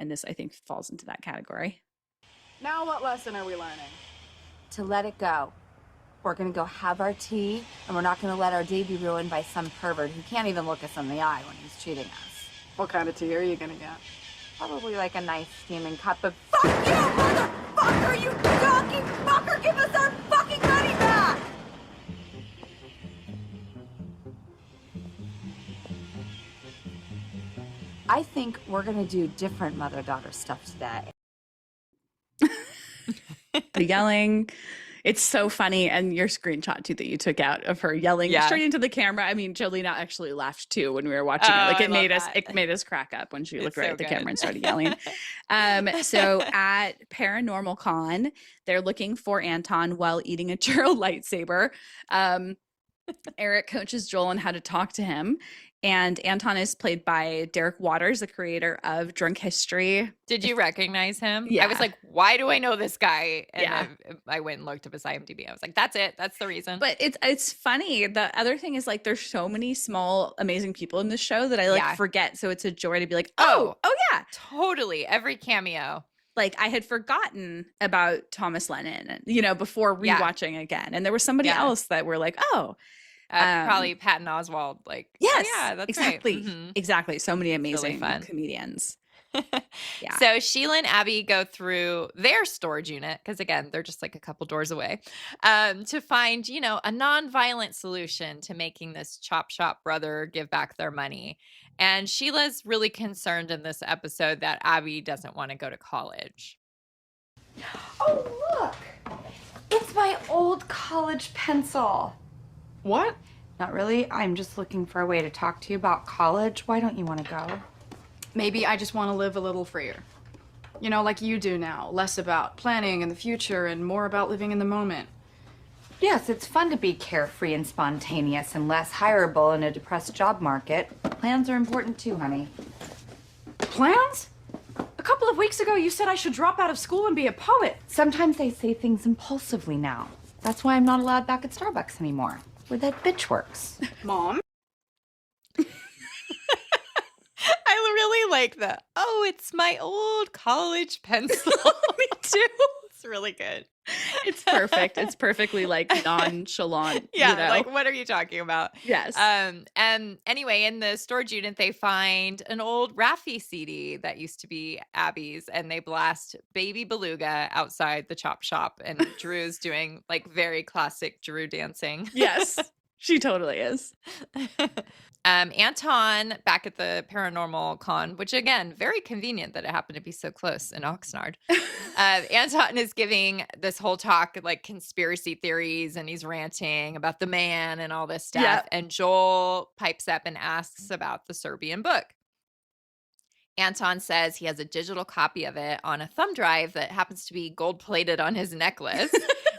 And this, I think, falls into that category. Now what lesson are we learning? To let it go. We're gonna go have our tea, and we're not gonna let our day be ruined by some pervert who can't even look us in the eye when he's cheating us. What kind of tea are you gonna get? Probably like a nice steaming cup of fuck you, motherfucker, you donkey fucker! Give us our fucking money back! I think we're gonna do different mother-daughter stuff today. The yelling, it's so funny. And your screenshot too that you took out of her yelling straight into the camera. I mean, Jolena actually laughed too when we were watching it. Like it made us crack up when she looked right at the camera and started yelling. So at Paranormal Con, they're looking for Anton while eating a churro lightsaber. Eric coaches Joel on how to talk to him. And Anton is played by Derek Waters, the creator of Drunk History. Did you recognize him? Yeah. I was like, why do I know this guy? And I went and looked up his IMDb. I was like, that's it. That's the reason. But it's funny. The other thing is like there's so many small, amazing people in this show that I like forget. So it's a joy to be like, oh yeah. Totally. Every cameo. Like I had forgotten about Thomas Lennon, you know, before rewatching again. And there was somebody else that were like, oh. Probably Patton Oswalt. Like, yes, oh, yeah, that's exactly. right. Mm-hmm. Exactly. So many amazing really comedians. So Sheila and Abby go through their storage unit, because again, they're just like a couple doors away, to find, you know, a non-violent solution to making this chop shop brother give back their money. And Sheila's really concerned in this episode that Abby doesn't want to go to college. Oh, look! It's my old college pencil. What? Not really. I'm just looking for a way to talk to you about college. Why don't you want to go? Maybe I just want to live a little freer. You know, like you do now. Less about planning in the future and more about living in the moment. Yes, it's fun to be carefree and spontaneous and less hireable in a depressed job market. Plans are important too, honey. Plans? A couple of weeks ago, you said I should drop out of school and be a poet. Sometimes I say things impulsively now. That's why I'm not allowed back at Starbucks anymore, where that bitch works. Mom? I really like that. Oh, it's my old college pencil. Me too. It's really good. It's perfect. It's perfectly like nonchalant. Yeah, you know? like what are you talking about? Yes. And anyway, in the storage unit, they find an old Raffi CD that used to be Abby's, and they blast Baby Beluga outside the chop shop, and Drew's doing like very classic Drew dancing. Yes, she totally is. Anton back at the paranormal con, which again, very convenient that it happened to be so close in Oxnard. Anton is giving this whole talk like conspiracy theories, and he's ranting about the man and all this stuff. Yep. And Joel pipes up and asks about the Serbian book. Anton says he has a digital copy of it on a thumb drive that happens to be gold plated on his necklace.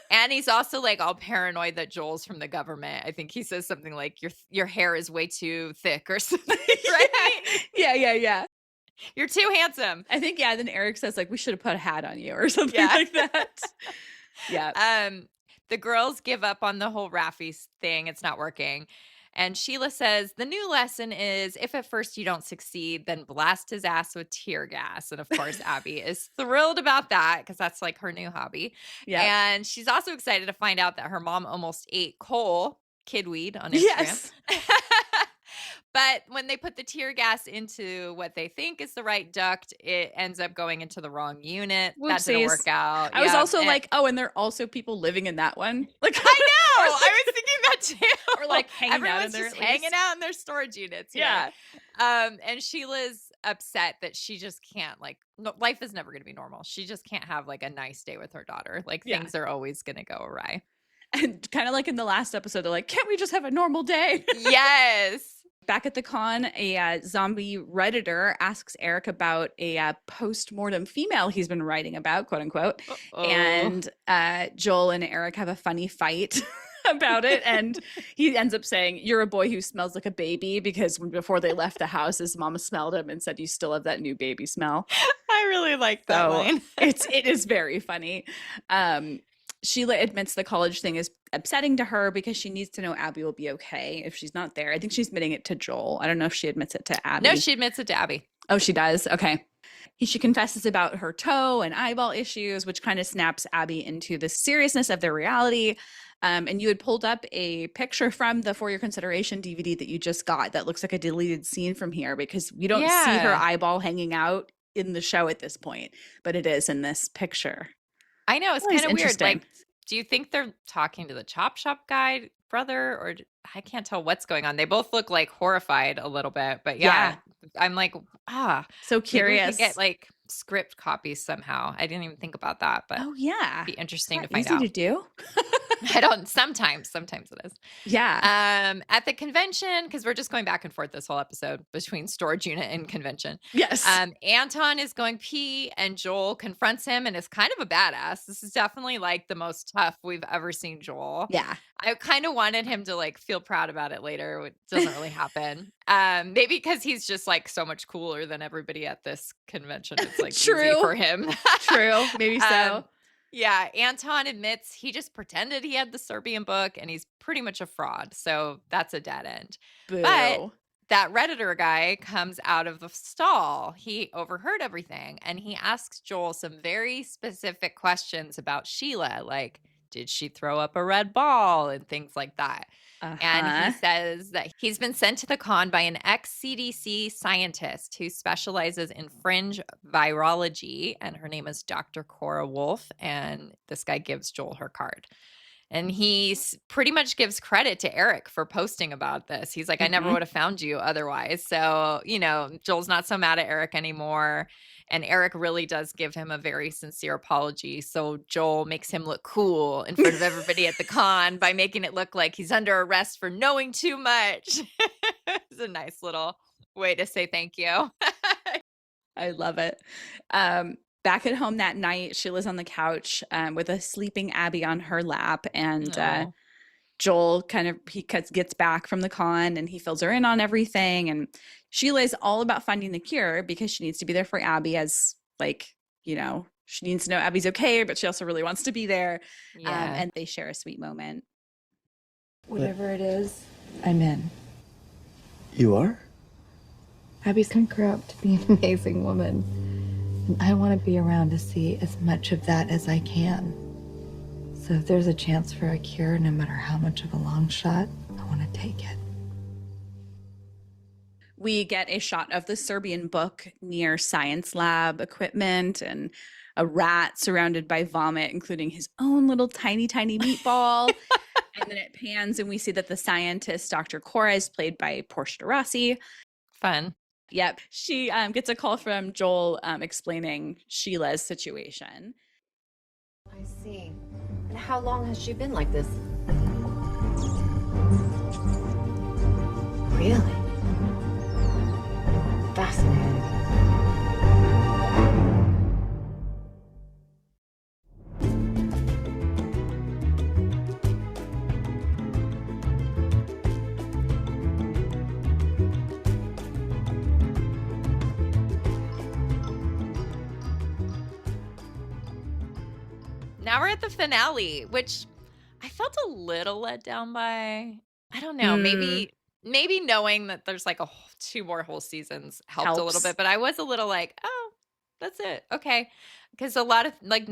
And he's also like all paranoid that Joel's from the government. I think he says something like your hair is way too thick or something, right? Yeah. You're too handsome. I think, then Eric says like, we should have put a hat on you or something like that. Yeah. The girls give up on the whole Raffi thing. It's not working. And Sheila says, the new lesson is if at first you don't succeed, then blast his ass with tear gas. And of course, Abby is thrilled about that because that's like her new hobby. Yeah. And she's also excited to find out that her mom almost ate Cole, kidweed on Instagram. Yes. But when they put the tear gas into what they think is the right duct, it ends up going into the wrong unit. Whoopsies. That didn't work out. I was also like, and there are also people living in that one. Like, I know. I was thinking that too. Or like hanging out in Everyone's there. just hanging out in their storage units. Yeah. And Sheila's upset that she just can't, like, life is never going to be normal. She just can't have like a nice day with her daughter. Like things are always going to go awry. And kind of like in the last episode, they're like, can't we just have a normal day? Yes. Back at the con, a zombie Redditor asks Eric about a post-mortem female he's been writing about, quote unquote. Uh-oh. And Joel and Eric have a funny fight about it. And he ends up saying, you're a boy who smells like a baby, because before they left the house, his mama smelled him and said, you still have that new baby smell. I really like that line. It is very funny. Sheila admits the college thing is upsetting to her because she needs to know Abby will be okay if she's not there. I think she's admitting it to Joel. I don't know if she admits it to Abby. No, she admits it to Abby. Oh, she does? Okay. She confesses about her toe and eyeball issues, which kind of snaps Abby into the seriousness of their reality. And you had pulled up a picture from the For Your Consideration DVD that you just got that looks like a deleted scene from here, because we don't see her eyeball hanging out in the show at this point, but it is in this picture. I know. It's kind of weird. Like, do you think they're talking to the Chop Shop guy, brother, or I can't tell what's going on. They both look like horrified a little bit, but yeah. I'm like, so curious. We could get like script copies somehow. I didn't even think about that, but it'd be interesting to find out. Easy to do. I don't. Sometimes it is. Yeah. At the convention, because we're just going back and forth this whole episode between storage unit and convention. Yes. Anton is going pee, and Joel confronts him, and is kind of a badass. This is definitely like the most tough we've ever seen Joel. Yeah. I kind of wanted him to like feel proud about it later. It doesn't really happen. Maybe because he's just like so much cooler than everybody at this convention. It's like easy for him. True. Maybe so. Yeah, Anton admits he just pretended he had the Serbian book, and he's pretty much a fraud. So that's a dead end. Boo. But that Redditor guy comes out of the stall. He overheard everything, and he asks Joel some very specific questions about Sheila, like, did she throw up a red ball and things like that. And he says that he's been sent to the con by an ex-CDC scientist who specializes in fringe virology, and her name is Dr. Cora Wolf, and this guy gives Joel her card. And he pretty much gives credit to Eric for posting about this. He's like, I never would have found you otherwise. So, Joel's not so mad at Eric anymore. And Eric really does give him a very sincere apology. So Joel makes him look cool in front of everybody at the con by making it look like he's under arrest for knowing too much. It's a nice little way to say thank you. I love it. Back at home that night, Sheila's on the couch with a sleeping Abby on her lap. And Joel gets back from the con, and he fills her in on everything. And Sheila is all about finding the cure because she needs to be there for Abby, as she needs to know Abby's okay, but she also really wants to be there. Yeah. And they share a sweet moment. Whatever it is, I'm in. You are? Abby's gonna grow up to be an amazing woman. And I want to be around to see as much of that as I can. So if there's a chance for a cure, no matter how much of a long shot, I want to take it. We get a shot of the Serbian book near science lab equipment, and a rat surrounded by vomit, including his own little tiny, tiny meatball. And then it pans and we see that the scientist, Dr. Cora, is played by Portia de Rossi. Fun. Yep. She gets a call from Joel explaining Sheila's situation. I see. And how long has she been like this? Really? Fascinating. Now we're at the finale, which I felt a little let down by. I don't know. Maybe knowing that there's like 2 more whole seasons helped a little bit, but I was a little like, oh, that's it. Okay. Because a lot of like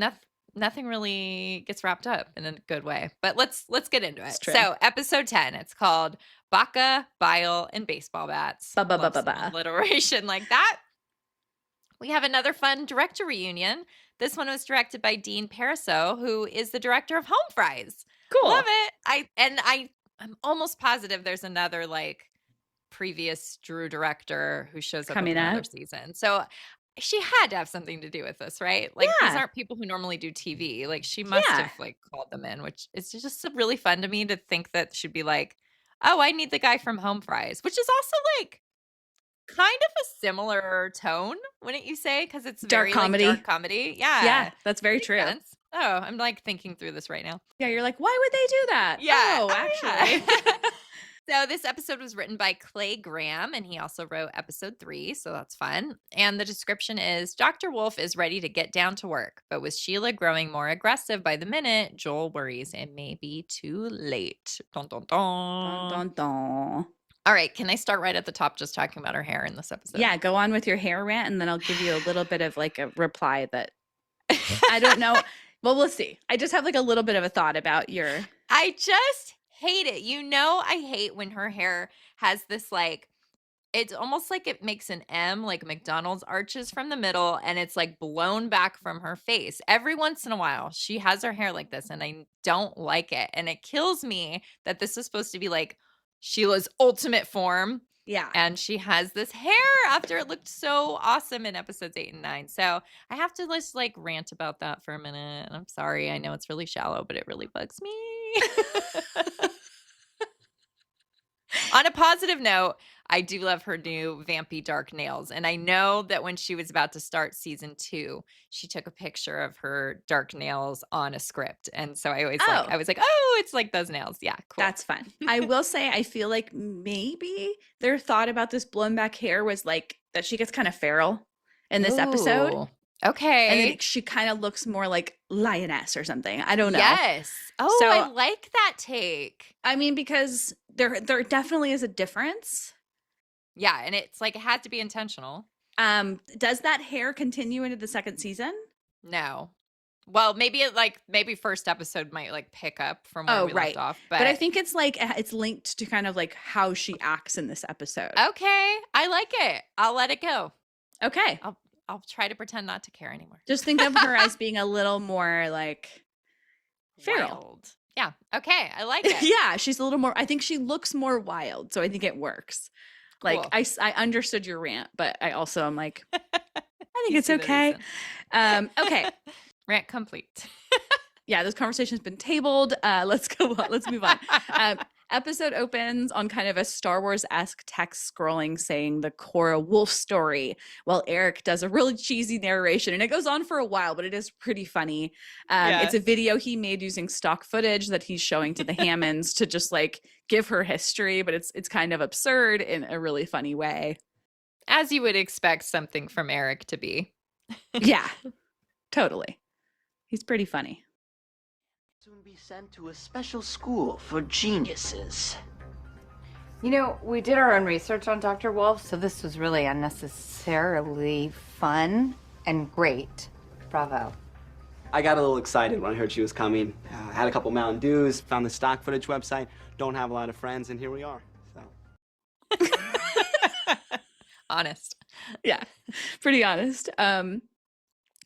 nothing really gets wrapped up in a good way. But let's get into it. So episode 10, it's called Baka, Bile, and Baseball Bats. Alliteration like that. We have another fun director reunion. This one was directed by Dean Pariseau, who is the director of Home Fries. Cool. Love it. I'm almost positive there's another like previous Drew director who shows up in another season. So she had to have something to do with this, right? Like these aren't people who normally do TV. Like she must have like called them in, which is just really fun to me to think that she'd be like, oh, I need the guy from Home Fries, which is also like kind of a similar tone, wouldn't you say? Because it's dark comedy. Like, dark comedy. Yeah, that's very true. Sense. Oh, I'm like thinking through this right now. Yeah, you're like, why would they do that? Yeah, actually. Yeah. So this episode was written by Clay Graham, and he also wrote episode 3, so that's fun. And the description is, Dr. Wolf is ready to get down to work, but with Sheila growing more aggressive by the minute, Joel worries it may be too late. Dun, dun, dun. Dun, dun, dun. All right, can I start right at the top just talking about her hair in this episode? Yeah, go on with your hair rant, and then I'll give you a little bit of like a reply that I don't know. Well, we'll see. I just have like a little bit of a thought about your... I just hate it. You know, I hate when her hair has this like, it's almost like it makes an M, like McDonald's arches from the middle, and it's like blown back from her face. Every once in a while, she has her hair like this, and I don't like it. And it kills me that this is supposed to be like Sheila's ultimate form. Yeah. And she has this hair after it looked so awesome in episodes 8 and 9. So I have to just like rant about that for a minute. And I'm sorry. I know it's really shallow, but it really bugs me. On a positive note, I do love her new vampy dark nails. And I know that when she was about to start season 2, she took a picture of her dark nails on a script. And so I was like, oh, it's like those nails. Yeah, cool. That's fun. I will say, I feel like maybe their thought about this blown back hair was like that she gets kind of feral in this episode. Okay. And then she kind of looks more like lioness or something. I don't know. Yes. Oh, so, I like that take. I mean, because there definitely is a difference. Yeah, and it's like it had to be intentional. Does that hair continue into the second season? No. Well, maybe first episode might like pick up from where we left off. But I think it's like it's linked to kind of like how she acts in this episode. Okay. I like it. I'll let it go. Okay. I'll try to pretend not to care anymore. Just think of her as being a little more like feral. Wild. Yeah. Okay. I like it. Yeah, she's a little more. I think she looks more wild, so I think it works. Like Cool. I understood your rant, but I also am like, I think it's okay. Okay. Rant complete. Yeah, this conversation's been tabled. Let's go on. Let's move on. Episode opens on kind of a Star Wars-esque text scrolling saying the Cora Wolf story, while Eric does a really cheesy narration. And it goes on for a while, but it is pretty funny. It's a video he made using stock footage that he's showing to the Hammonds to just like give her history, but it's kind of absurd in a really funny way. As you would expect something from Eric to be. Yeah, totally. He's pretty funny. Soon be sent to a special school for geniuses. You know, we did our own research on Dr. Wolf, so this was really unnecessarily fun and great. Bravo. I got a little excited when I heard she was coming. Had a couple Mountain Dews, found the stock footage website. Don't have a lot of friends, and here we are. So. Honest. Yeah, pretty honest.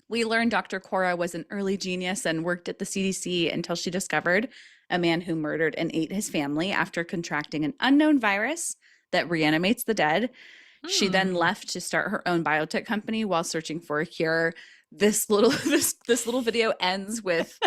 We learned Dr. Cora was an early genius and worked at the CDC until she discovered a man who murdered and ate his family after contracting an unknown virus that reanimates the dead. She then left to start her own biotech company while searching for a cure. This little video ends with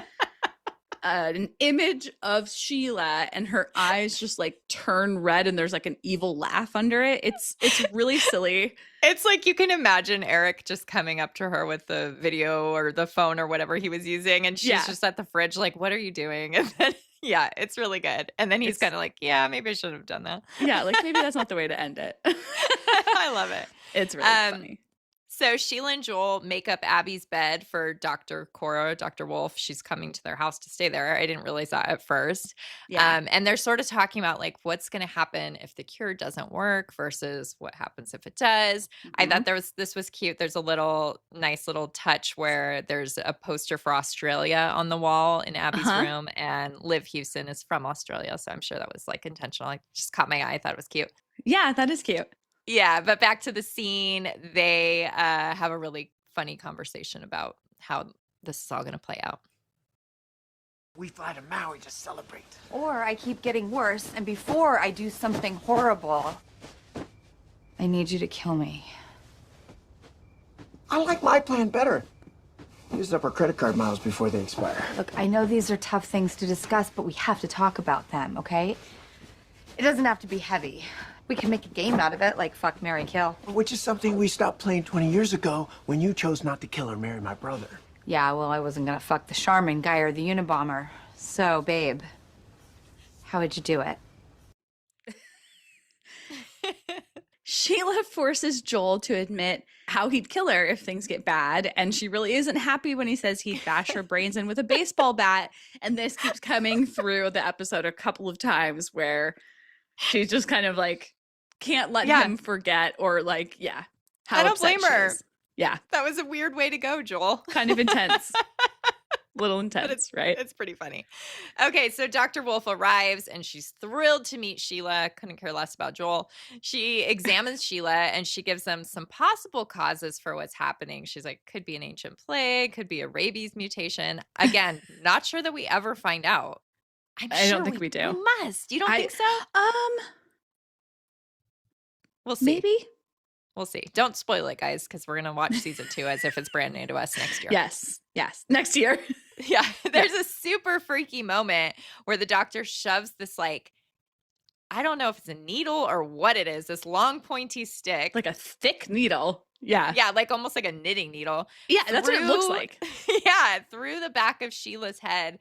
an image of Sheila and her eyes just like turn red and there's like an evil laugh under it. It's really silly. It's like you can imagine Eric just coming up to her with the video or the phone or whatever he was using, and she's just at the fridge like, what are you doing? And then it's really good. And then he's kind of like, yeah, maybe I should have done that. Yeah, like maybe that's not the way to end it. I love it. It's really funny. So Sheila and Joel make up Abby's bed for Dr. Cora, Dr. Wolf. She's coming to their house to stay there. I didn't realize that at first. Yeah. And they're sort of talking about like what's going to happen if the cure doesn't work versus what happens if it does. I thought this was cute. There's a nice little touch where there's a poster for Australia on the wall in Abby's room, and Liv Hewson is from Australia. So I'm sure that was like intentional. Like just caught my eye. I thought it was cute. Yeah, that is cute. Yeah, but back to the scene, they have a really funny conversation about how this is all going to play out. We fly to Maui to celebrate. Or I keep getting worse, and before I do something horrible, I need you to kill me. I like my plan better. Use up our credit card miles before they expire. Look, I know these are tough things to discuss, but we have to talk about them, okay? It doesn't have to be heavy. We can make a game out of it, like fuck, marry, kill. Which is something we stopped playing 20 years ago when you chose not to kill or marry my brother. Yeah, well, I wasn't gonna fuck the Charmin guy or the Unabomber. So, babe, how would you do it? Sheila forces Joel to admit how he'd kill her if things get bad, and she really isn't happy when he says he'd bash her brains in with a baseball bat, and this keeps coming through the episode a couple of times where she's just kind of like can't let him forget, or like, how I don't upset blame her. she is. Yeah. That was a weird way to go, Joel. Kind of intense. Little intense, right? It's pretty funny. Okay, so Dr. Wolf arrives and she's thrilled to meet Sheila. Couldn't care less about Joel. She examines Sheila and she gives them some possible causes for what's happening. She's like, could be an ancient plague, could be a rabies mutation. Again, not sure that we ever find out. I don't think we do. We must. You don't think so? We'll see. Maybe. We'll see. Don't spoil it, guys, because we're going to watch season 2 as if it's brand new to us next year. Yes. Next year. Yeah. There's a super freaky moment where the doctor shoves this, like, I don't know if it's a needle or what it is, this long pointy stick. Like a thick needle. Yeah. Yeah, like almost like a knitting needle. Yeah, that's what it looks like. Yeah, through the back of Sheila's head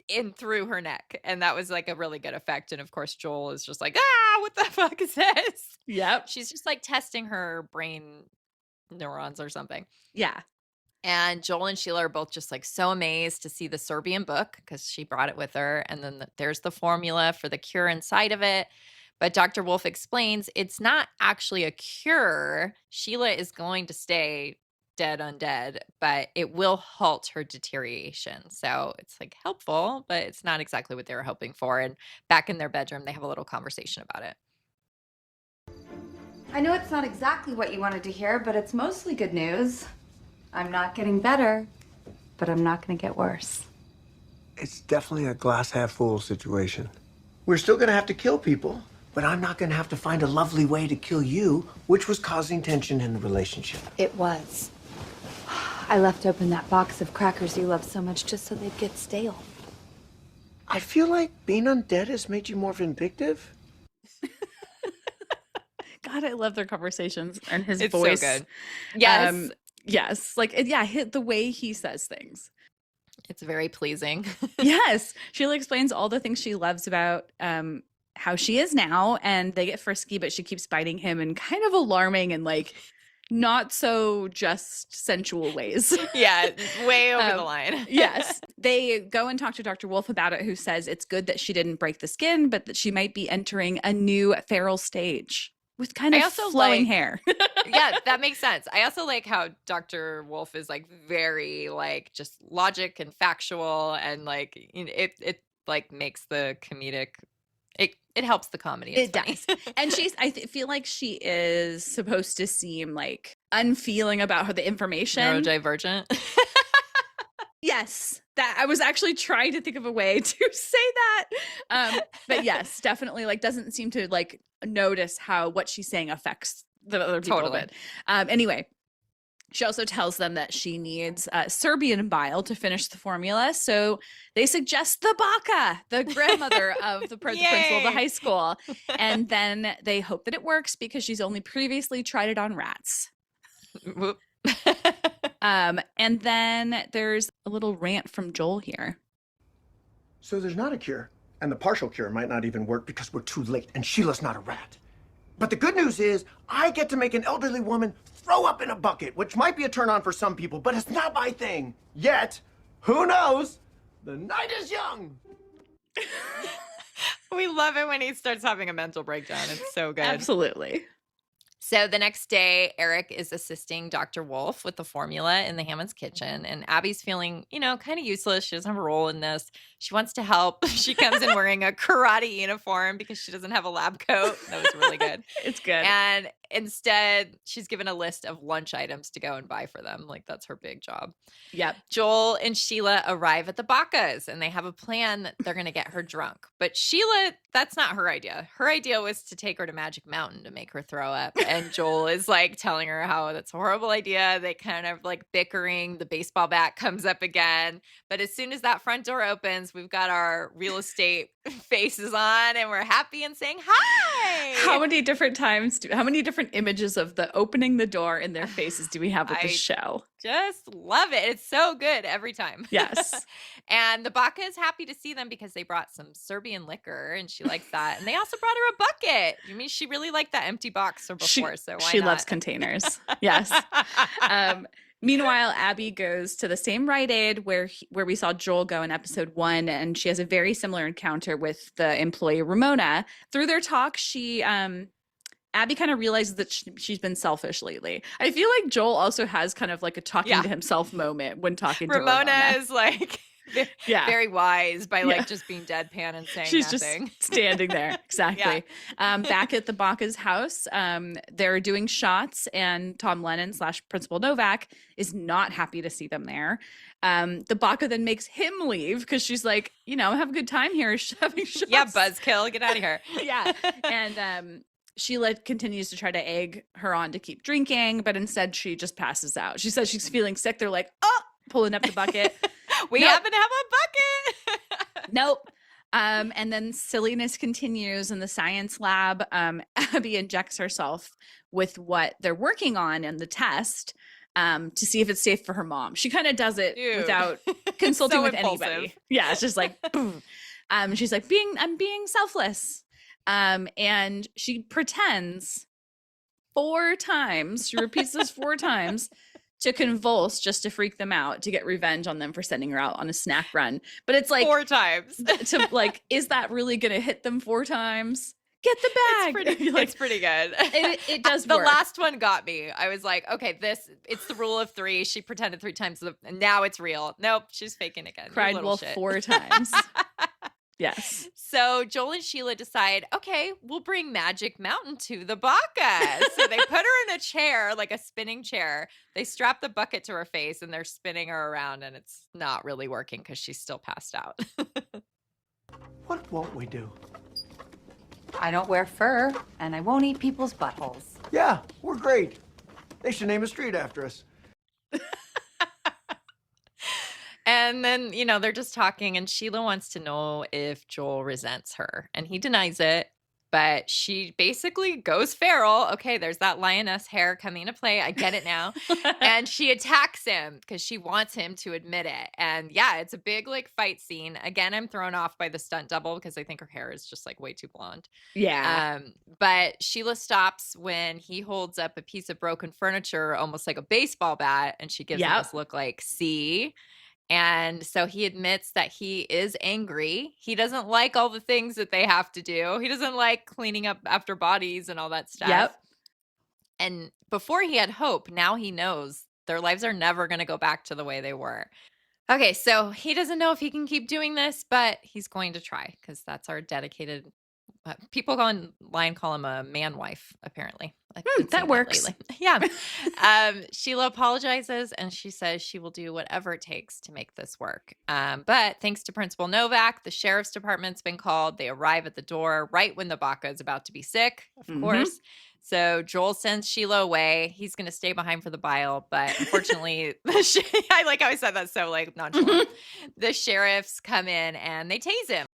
in through her neck. And that was like a really good effect. And of course, Joel is just like, what the fuck is this? Yep. She's just like testing her brain neurons or something. Yeah. And Joel and Sheila are both just like so amazed to see the Serbian book because she brought it with her. And then there's the formula for the cure inside of it. But Dr. Wolf explains it's not actually a cure. Sheila is going to stay dead undead, but it will halt her deterioration. So it's like helpful, but it's not exactly what they were hoping for. And back in their bedroom, they have a little conversation about it. I know it's not exactly what you wanted to hear, but it's mostly good news. I'm not getting better, but I'm not going to get worse. It's definitely a glass half full situation. We're still gonna have to kill people, but I'm not gonna have to find a lovely way to kill you, which was causing tension in the relationship. It was. I left open that box of crackers you love so much just so they'd get stale. I feel like being undead has made you more vindictive. God, I love their conversations and his It's voice. so good. Yes. Yes. Like, the way he says things. It's very pleasing. Yes. Sheila explains all the things she loves about how she is now, and they get frisky, but she keeps biting him in kind of alarming and like not so just sensual ways. Yeah, way over the line. Yes. They go and talk to Dr. Wolf about it, who says it's good that she didn't break the skin, but that she might be entering a new feral stage with kind of flowing hair. Yeah, that makes sense. I also like how Dr. Wolf is like very like just logic and factual, and like it like makes the comedic. It helps the comedy. It's it does. And I feel like she is supposed to seem like unfeeling about the information. Neurodivergent. Yes, that I was actually trying to think of a way to say that. But yes, definitely like doesn't seem to like notice how what she's saying affects the other people Totally. a bit. Anyway, she also tells them that she needs Serbian bile to finish the formula. So they suggest the baka, the grandmother of the principal of the high school. And then they hope that it works because she's only previously tried it on rats. Whoop. And then there's a little rant from Joel here. So there's not a cure, and the partial cure might not even work because we're too late, and Sheila's not a rat. But the good news is, I get to make an elderly woman throw up in a bucket, which might be a turn on for some people, but it's not my thing. Yet, who knows? The night is young. We love it when he starts having a mental breakdown. It's so good. Absolutely. So the next day, Eric is assisting Dr. Wolf with the formula in the Hammonds kitchen, and Abby's feeling, kind of useless. She doesn't have a role in this. She wants to help. She comes in wearing a karate uniform because she doesn't have a lab coat. That was really good. It's good. And instead, she's given a list of lunch items to go and buy for them. Like, that's her big job. Yep. Joel and Sheila arrive at the Bacas, and they have a plan that they're going to get her drunk. But Sheila, that's not her idea. Her idea was to take her to Magic Mountain to make her throw up. And Joel is like telling her how that's a horrible idea. They kind of like bickering. The baseball bat comes up again. But as soon as that front door opens, we've got our real estate faces on, and we're happy and saying hi. How many different images of the opening the door in their faces do we have with the show? Just love it. It's so good every time. Yes. And the Baca is happy to see them because they brought some Serbian liquor, and she likes that. And they also brought her a bucket. I mean, she really liked that empty box from before, so why she not? loves containers. Yes. Meanwhile, Abby goes to the same Rite Aid where we saw Joel go in episode 1, and she has a very similar encounter with the employee Ramona. Through their talk, Abby kind of realizes that she's been selfish lately. I feel like Joel also has kind of like a talking to himself moment when talking to Ramona. Ramona is like very wise by like just being deadpan and saying she's nothing. Just standing there. Exactly. Back at the Baca's house, they're doing shots, and Tom Lennon / Principal Novak is not happy to see them there. The Baca then makes him leave because she's like, have a good time here having shots. Yeah, buzzkill, get out of here. Yeah. And Sheila continues to try to egg her on to keep drinking, but instead she just passes out. She says she's feeling sick. They're like, pulling up the bucket. We happen to have a bucket. Nope. And then silliness continues in the science lab. Abby injects herself with what they're working on in the test to see if it's safe for her mom. She kind of does it without consulting with anybody. Yeah, it's just like, boom. She's like, I'm being selfless. And she pretends 4 times, she repeats this 4 times to convulse just to freak them out, to get revenge on them for sending her out on a snack run. But it's like 4 times. To like, is that really going to hit them 4 times? Get the bag. It's pretty good. It does the work. last one got me. I was like, okay, it's the rule of 3. She pretended 3 times, and now it's real. Nope, she's faking again. Cried wolf 4 times. Yes. So Joel and Sheila decide, okay, we'll bring Magic Mountain to the Baca. So they put her in a chair, like a spinning chair. They strap the bucket to her face, and they're spinning her around, and it's not really working because she's still passed out. What won't we do? I don't wear fur, and I won't eat people's buttholes. Yeah, we're great. They should name a street after us. And then, they're just talking, and Sheila wants to know if Joel resents her, and he denies it, but she basically goes feral. Okay, there's that lioness hair coming into play. I get it now. And she attacks him because she wants him to admit it. And yeah, it's a big like fight scene. Again, I'm thrown off by the stunt double because I think her hair is just like way too blonde. Yeah. But Sheila stops when he holds up a piece of broken furniture, almost like a baseball bat, and she gives him this look like, see? And so he admits that he is angry. He doesn't like all the things that they have to do. He doesn't like cleaning up after bodies and all that stuff. Yep. And before he had hope, now he knows their lives are never going to go back to the way they were. Okay, so he doesn't know if he can keep doing this, but he's going to try because that's our dedicated People online call him a man wife, apparently. I've been that seeing works. lately. Yeah. Sheila apologizes and she says she will do whatever it takes to make this work. But thanks to Principal Novak, the sheriff's department's been called. They arrive at the door right when the baka is about to be sick, of course. So Joel sends Sheila away. He's going to stay behind for the bile, but unfortunately, I like how I said that so like nonchalant. The sheriffs come in and they tase him.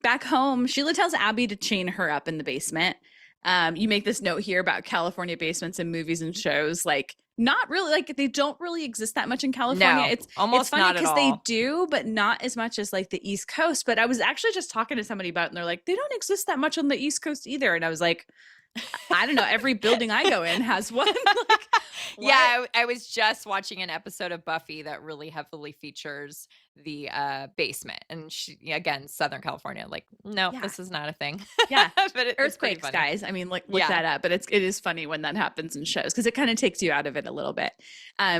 Back home, Sheila tells Abby to chain her up in the basement. You make this note here about California basements in movies and shows. Like, not really, like they don't really exist that much in California. No, it's almost funny not at because they all. do, but not as much as like the East Coast. But I was actually just talking to somebody about it, and they're like, they don't exist that much on the East Coast either. And I was like, I don't know. Every building I go in has one. Like, yeah, I was just watching an episode of Buffy that really heavily features the basement, and again, Southern California. Like, no, this is not a thing. Yeah, but earthquakes, guys. I mean, like look that up. But it is funny when that happens in shows because it kind of takes you out of it a little bit.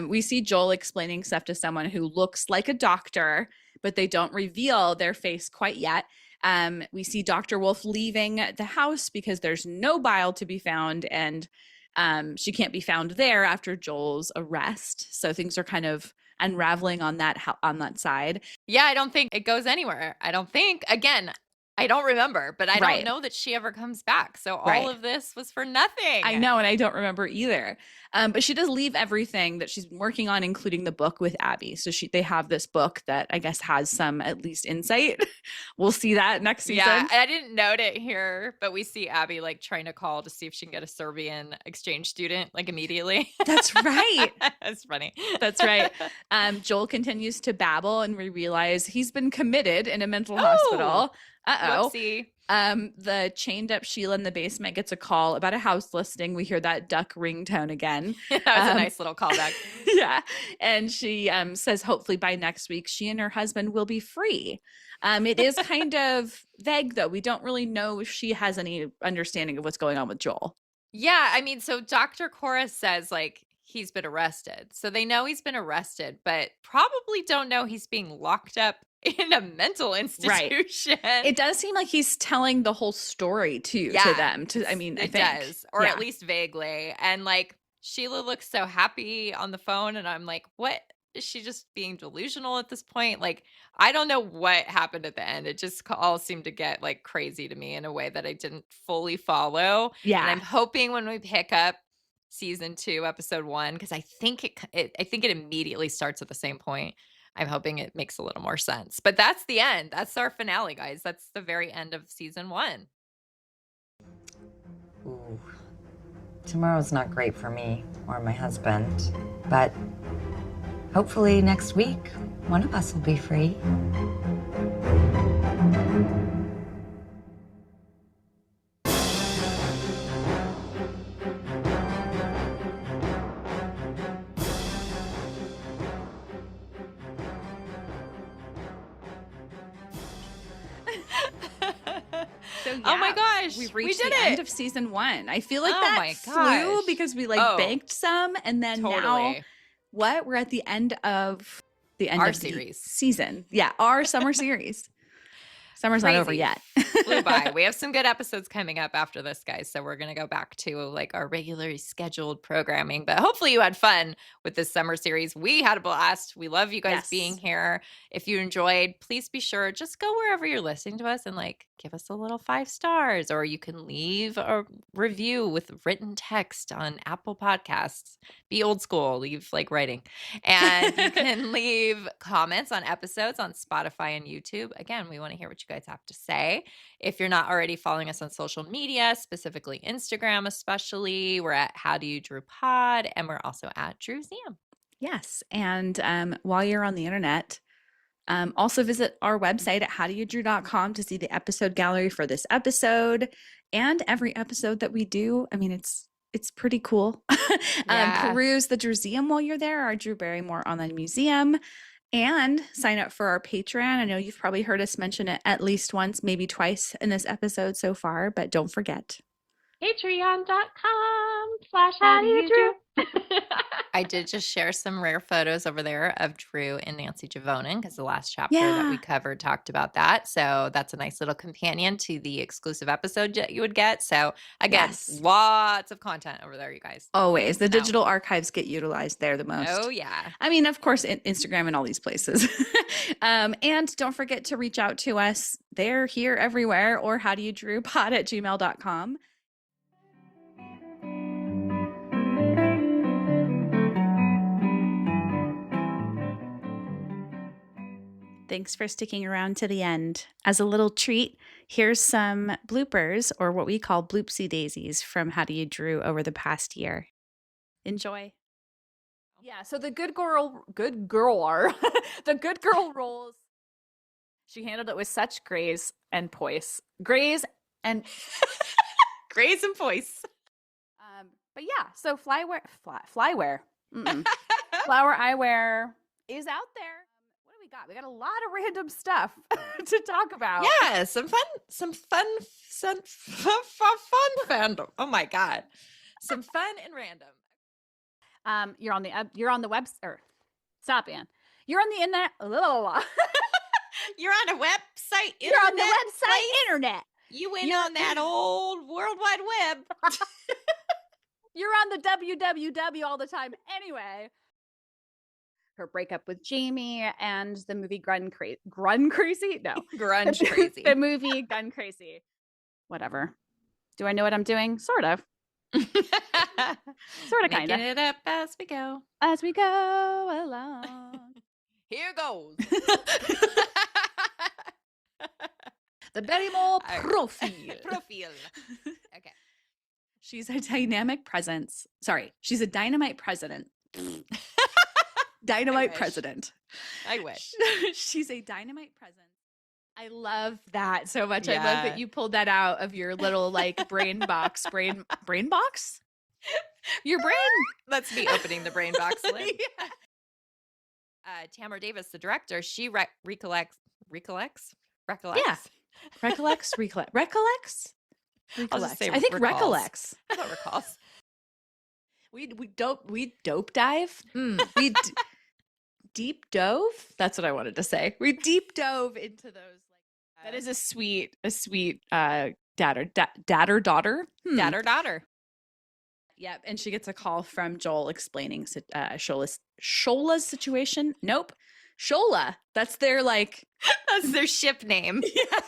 We see Joel explaining stuff to someone who looks like a doctor, but they don't reveal their face quite yet. We see Dr. Wolf leaving the house because there's no bile to be found, and she can't be found there after Joel's arrest. So things are kind of unraveling on that side. Yeah, I don't think it goes anywhere. I don't think. Again, I don't remember, but I don't know that she ever comes back. So all of this was for nothing. I know, and I don't remember either. But she does leave everything that she's been working on, including the book with Abby. So they have this book that I guess has some at least insight. We'll see that next season. Yeah, I didn't note it here, but we see Abby like trying to call to see if she can get a Serbian exchange student like immediately. That's right. That's funny. That's right. Joel continues to babble, and we realize he's been committed in a mental hospital. Whoopsie. The chained up Sheila in the basement gets a call about a house listing. We hear that duck ringtone again. That was a nice little callback. Yeah. And she says hopefully by next week she and her husband will be free. It is kind of vague though. We don't really know if she has any understanding of what's going on with Joel. Yeah, I mean, so Dr. Cora says like he's been arrested. So they know he's been arrested, but probably don't know he's being locked up in a mental institution. Right. It does seem like he's telling the whole story to them. I think. Does, or at least vaguely. And like Sheila looks so happy on the phone, and I'm like, what? Is she just being delusional at this point? Like, I don't know what happened at the end. It just all seemed to get like crazy to me in a way that I didn't fully follow. Yeah. And I'm hoping when we pick up season 2, episode 1, because I think it immediately starts at the same point. I'm hoping it makes a little more sense. But that's the end. That's our finale, guys. That's the very end of season 1. Ooh. Tomorrow's not great for me or my husband, but hopefully next week, one of us will be free. So, yeah, oh my gosh, we reached did the it. End of season 1. I feel like Oh that my flew gosh. because we banked some, and then now we're at the end of Our the series. Season. Yeah, our summer series. Summer's not over yet. Flew by. We have some good episodes coming up after this, guys. So we're going to go back to like our regularly scheduled programming. But hopefully you had fun with this summer series. We had a blast. We love you guys being here. If you enjoyed, please be sure, just go wherever you're listening to us and like give us a little 5 stars, or you can leave a review with written text on Apple Podcasts. Be old school, leave like writing. And you can leave comments on episodes on Spotify and YouTube. Again, we want to hear what you guys have to say. If you're not already following us on social media, specifically Instagram especially, we're at How Do You Drew Pod, and we're also at Drewseum. Yes. And while you're on the internet, also visit our website at howdoyoudrew.com to see the episode gallery for this episode and every episode that we do. I mean, it's pretty cool. Peruse the Drewseum while you're there, our Drew Barrymore Online Museum, and sign up for our Patreon. I know you've probably heard us mention it at least once, maybe twice in this episode so far, but don't forget. Patreon.com/howdoyoudrew. I did just share some rare photos over there of Drew and Nancy Javonin because the last chapter that we covered talked about that. So that's a nice little companion to the exclusive episode that you would get. So again, lots of content over there, you guys. Always. The digital archives get utilized there the most. Oh, yeah. I mean, of course, Instagram and all these places. And don't forget to reach out to us. They're here everywhere, or howdoyoudrewpod@gmail.com. Thanks for sticking around to the end. As a little treat, here's some bloopers, or what we call bloopsie daisies, from How Do You Drew over the past year. Enjoy. Yeah, so the good girl roles. She handled it with such grace and poise. Grace and poise. But yeah, so flower eyewear is out there. What do we got? We got a lot of random stuff to talk about. Yeah, some fun fandom. Oh my God. Some fun and random. You're on the web, or stop, Ann. You're on the internet. You're on a website. You're on the website internet. You went on that old World Wide Web. You're on the www all the time anyway. Her breakup with Jamie and the movie Grunge Crazy? No. Grunge Crazy. The movie Gun Crazy. Whatever. Do I know what I'm doing? Sort of. Sort of, kind of. Making it up as we go. As we go along. Here goes. The Barrymore profile. Okay. She's a dynamic presence. Sorry, she's a dynamite president. Dynamite president. I wish. She's a dynamite presence. I love that so much. Yeah. I love that you pulled that out of your little brain box. Brain box? Your brain. That's me opening the brain box lid. Yeah. Tamara Davis, the director, she recollects. Yeah. Recollects? I think recollects. I thought recalls. We dope dive. We deep dove. That's what I wanted to say. We deep dove into those. That is a sweet daughter. Daughter. Yep. And she gets a call from Joel explaining Shola's situation. Nope. Shola. That's their that's their ship name. Yeah.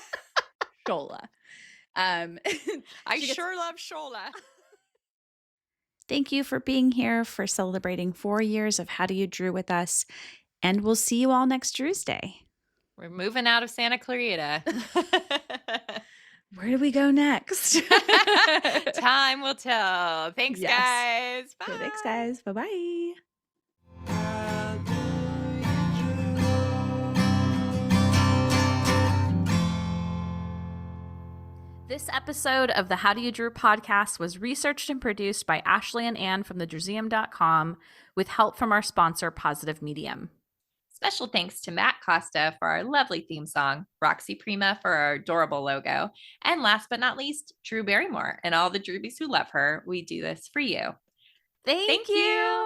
Shola. I sure love Sheila. Thank you for being here, for celebrating 4 years of How Do You Drew with us, and we'll see you all next Tuesday. We're moving out of Santa Clarita. Where do we go next? Time will tell. Thanks, guys. Bye. Thanks, guys. Bye-bye. This episode of the How Do You Drew podcast was researched and produced by Ashley and Ann from thedrewseum.com with help from our sponsor, Positive Medium. Special thanks to Matt Costa for our lovely theme song, Roxy Prima for our adorable logo, and last but not least, Drew Barrymore and all the Drewbies who love her. We do this for you. Thank you.